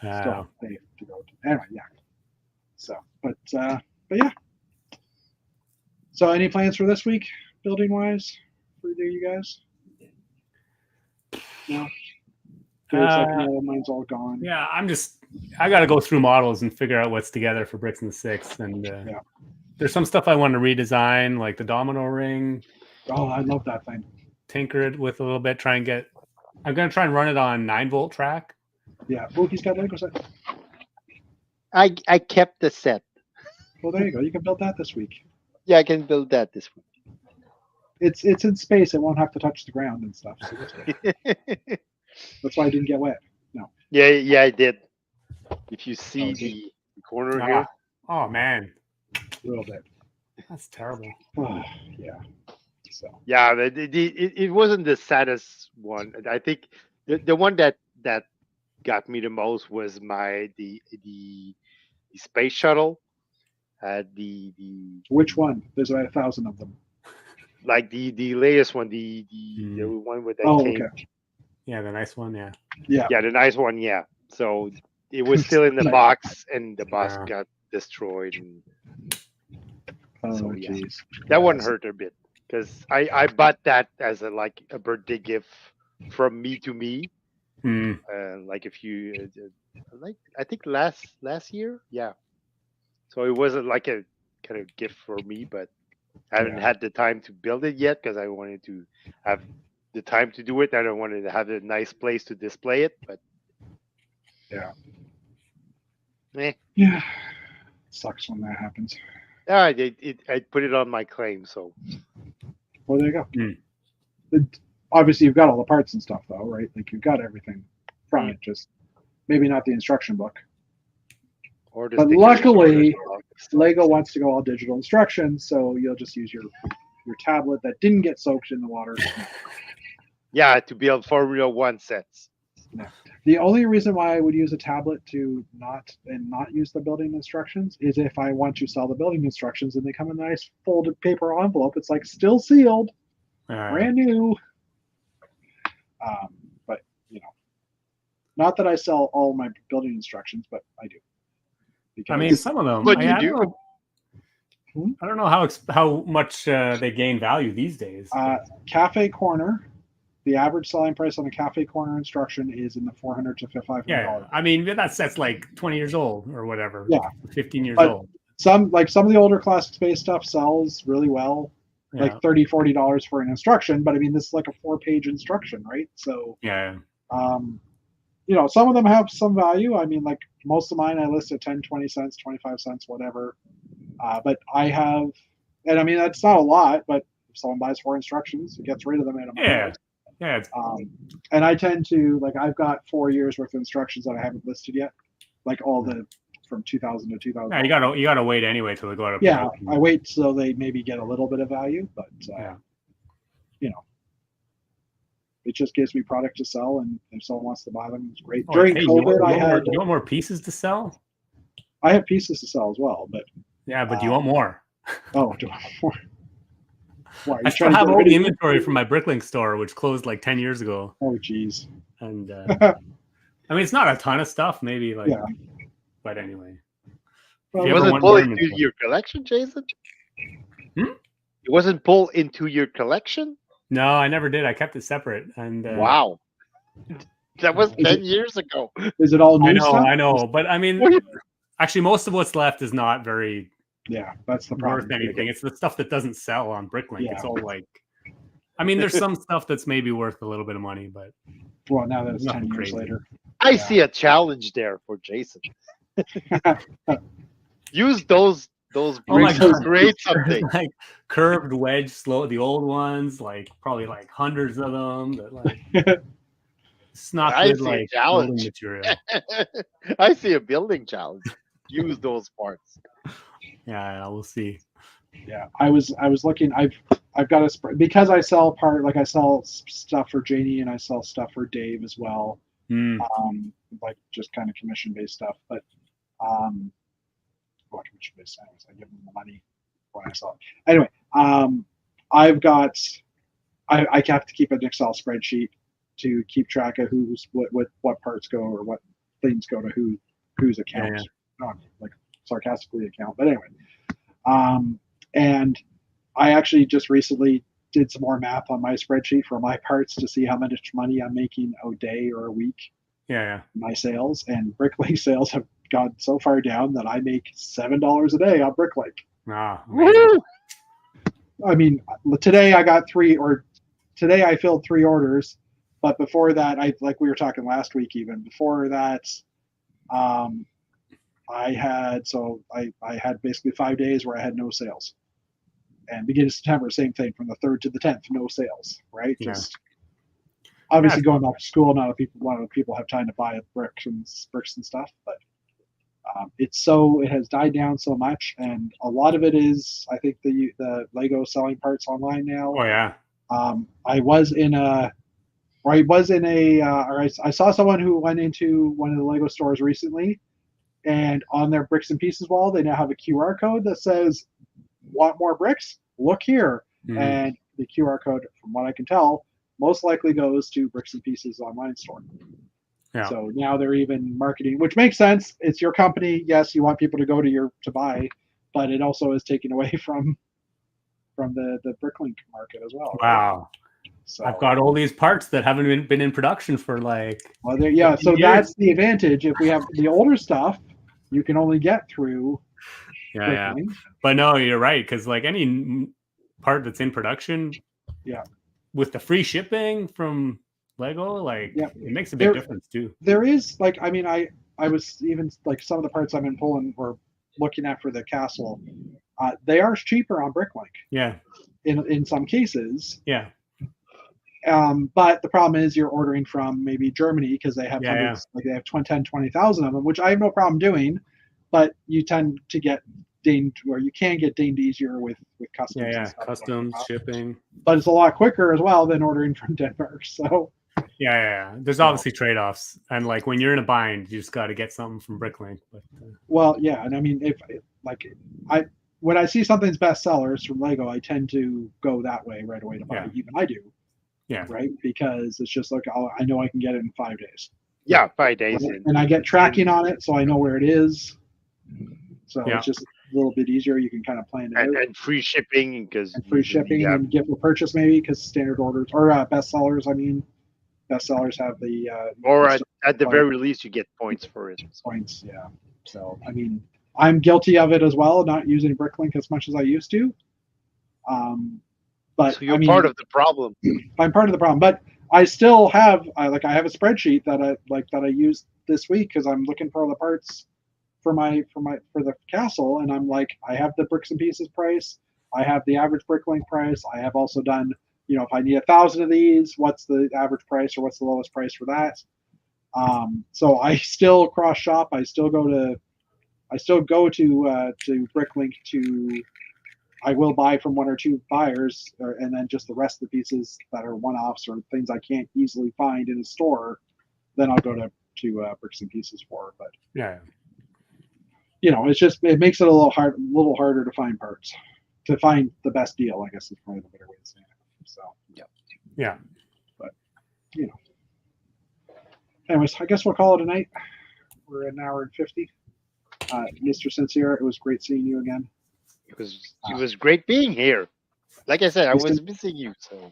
Wow. Still pay to go to, anyway, yeah. So, but yeah. So, any plans for this week, building wise, for you guys? No. Mine's all gone. Yeah, I got to go through models and figure out what's together for Bricks in the Six. And there's some stuff I want to redesign, like the domino ring. Oh, I love that thing. Tinker it with a little bit. I'm going to try and run it on 9-volt track. Yeah. Oh, he's got Lego set. I kept the set. Well, there you go. You can build that this week. Yeah, I can build that this week. It's in space. It won't have to touch the ground and stuff. So that's why I didn't get wet. No. Yeah, I did. If you see the corner here. Oh man. A little bit. That's terrible. Yeah. So. Yeah, it wasn't the saddest one. I think the one that got me the most was the space shuttle. The which one? There's about 1,000 of them. Like the latest one, the one with that came. Okay. Yeah, the nice one, yeah, the nice one, yeah. So it was still in the box, and the box got destroyed. And so, geez. That one hurt a bit because I bought that as a birthday gift from me to me. Like if you I think last year, yeah. So it wasn't like a kind of gift for me, but I haven't had the time to build it yet because I wanted to have the time to do it. I don't wanted to have a nice place to display it, but yeah, sucks when that happens. I put it on my claim, so. Well, there you go. Obviously, you've got all the parts and stuff, though, right? Like you've got everything from it. Just maybe not the instruction book. But luckily, Lego wants to go all digital instructions, so you'll just use your tablet that didn't get soaked in the water. Yeah, to build Formula 1 sets. Yeah. The only reason why I would use a tablet to not use the building instructions is if I want to sell the building instructions and they come in a nice folded paper envelope. It's like still sealed, brand new. But not that I sell all my building instructions, but I do. Because, I mean, some of them. But you do. I don't know how much they gain value these days. Cafe Corner, the average selling price on a Cafe Corner instruction is in the $400 to $500. Yeah, I mean that's like 20 years old or whatever. Yeah, 15 years old. Some of the older classic space stuff sells really well, like $30, $40 for an instruction. But I mean, this is like a 4-page instruction, right? So some of them have some value. I mean, like most of mine, I list at 10, 20 cents, 25 cents, whatever. But I have, and I mean, that's not a lot, but if someone buys 4 instructions, it gets rid of them in a month. Yeah. And I tend to, I've got 4 years worth of instructions that I haven't listed yet, like all from 2000 to 2000. Yeah, you gotta wait anyway till they go out of production. I wait till they maybe get a little bit of value, but it just gives me product to sell, and if someone wants to buy them, it's great. During COVID, you want more pieces to sell? I have pieces to sell as well, but do you want more? Oh, do I want more? Why, I still have all the inventory from my Bricklink store, which closed like 10 years ago. Oh, geez. And I mean, it's not a ton of stuff, maybe but anyway. Was it fully due to your collection, Jason? It wasn't pulled into your collection? No, I never did. I kept it separate. And wow. That was 10 years ago. Is it all new stuff? I know. But I mean, actually, most of what's left is not very that's the problem. Worth anything. It's the stuff that doesn't sell on Bricklink. Yeah. It's all like, I mean, there's some stuff that's maybe worth a little bit of money, but now that it's 10 years later. I see a challenge there for Jason. Use those bricks to create something. Like curved wedge the old ones, like probably like hundreds of them. That like it's not good like building material. I see a building challenge. Use those parts. Yeah, we'll see. Yeah, I was looking. I've got a because I sell I sell stuff for Janie and I sell stuff for Dave as well. Like just kind of commission based stuff, but commission based sales. I give them the money when I sell it. Anyway, I've got I have to keep an Excel spreadsheet to keep track of what parts go or what things go to whose account. Yeah. Not like sarcastically account, but anyway. And I actually just recently did some more math on my spreadsheet for my parts to see how much money I'm making a day or a week. Yeah. My sales and Bricklink sales have gone so far down that I make $7 a day on Bricklink. Woo! I mean, today I filled 3 orders, but before that, like we were talking last week, even before that, I had basically 5 days where I had no sales. And beginning of September, same thing, from the 3rd to the 10th, no sales, right? Yeah. Just obviously going back to school, not a lot of people have time to buy bricks and stuff, but it has died down so much, and a lot of it is, I think, the Lego selling parts online now. Oh yeah. I saw someone who went into one of the Lego stores recently, and on their bricks and pieces wall, they now have a QR code that says, "Want more bricks? Look here." Mm-hmm. And the QR code, from what I can tell, most likely goes to Bricks and Pieces online store. Yeah. So now they're even marketing, which makes sense. It's your company. Yes, you want people to go to buy, but it also is taken away from the Bricklink market as well. Wow. Right? So I've got all these parts that haven't been in production for like. Well, so years. That's the advantage. If we have the older stuff, you can only get through. Yeah. But no, you're right, because like any part that's in production, with the free shipping from Lego, like it makes a big difference too. There is like, I mean, I was even like some of the parts I've been pulling or looking at for the castle, they are cheaper on Bricklink. Yeah. In some cases. Yeah. But the problem is you're ordering from maybe Germany because they have hundreds, like they have 20,000 of them, which I have no problem doing, but you tend to get dinged, or you can get dinged easier with customs. Yeah, customs, shipping. But it's a lot quicker as well than ordering from Denmark. So. Yeah. There's obviously trade-offs, and like when you're in a bind, you just got to get something from Bricklink. But well, yeah, and I mean, when I see something's bestsellers from Lego, I tend to go that way right away to buy it. Even I do. Yeah. Right, because it's just like I know I can get it in 5 days. Yeah, 5 days. Right? And I get tracking on it, so I know where it is. So it's just a little bit easier. You can kind of plan it out. And free shipping and gift with purchase maybe, because standard orders or bestsellers. I mean, bestsellers have the or at the very least you get points for it. Points, yeah. So I mean, I'm guilty of it as well, not using Bricklink as much as I used to. But so you're part of the problem. I'm part of the problem, but I still have I have a spreadsheet that I used this week because I'm looking for all the parts for the castle, and I'm like, I have the bricks and pieces price, I have the average Bricklink price, I have also done, if I need 1,000 of these, what's the average price or what's the lowest price for that. So I still cross shop. I still go to Bricklink to. I will buy from 1 or 2 buyers, and then just the rest of the pieces that are one-offs or things I can't easily find in a store, then I'll go to Bricks and Pieces for. But it's just, it makes it a little harder to find parts, to find the best deal, I guess is probably the better way to say it. So yeah. But anyways, I guess we'll call it a night. We're at an hour and 50. Mr. St-Cyr, it was great seeing you again. It was great being here. Like I said, I was missing you. So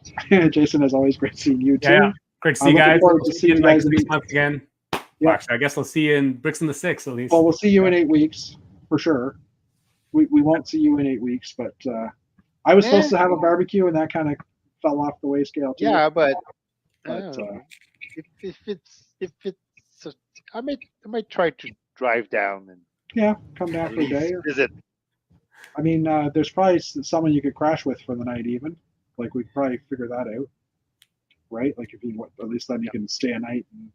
Jason, as always, great seeing you too. Yeah. Great to see you guys. To see you like guys 6 months again. Yeah. Well, actually, I guess we'll see you in Bricks in the 6 at least. Well, we'll see you in 8 weeks for sure. We won't see you in 8 weeks, but I was supposed to have a barbecue, and that kind of fell off the way scale too. Yeah, but if it's, I might try to drive down and come down for a day or visit. I mean, there's probably someone you could crash with for the night, even. Like we could probably figure that out, right? Like if you at least then you can stay a night. And,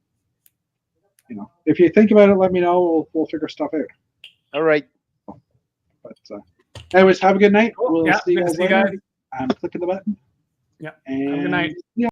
if you think about it, let me know. We'll figure stuff out. All right. But anyways, have a good night. Cool. We'll see you guys later. I'm clicking the button. Yeah. Have a good night.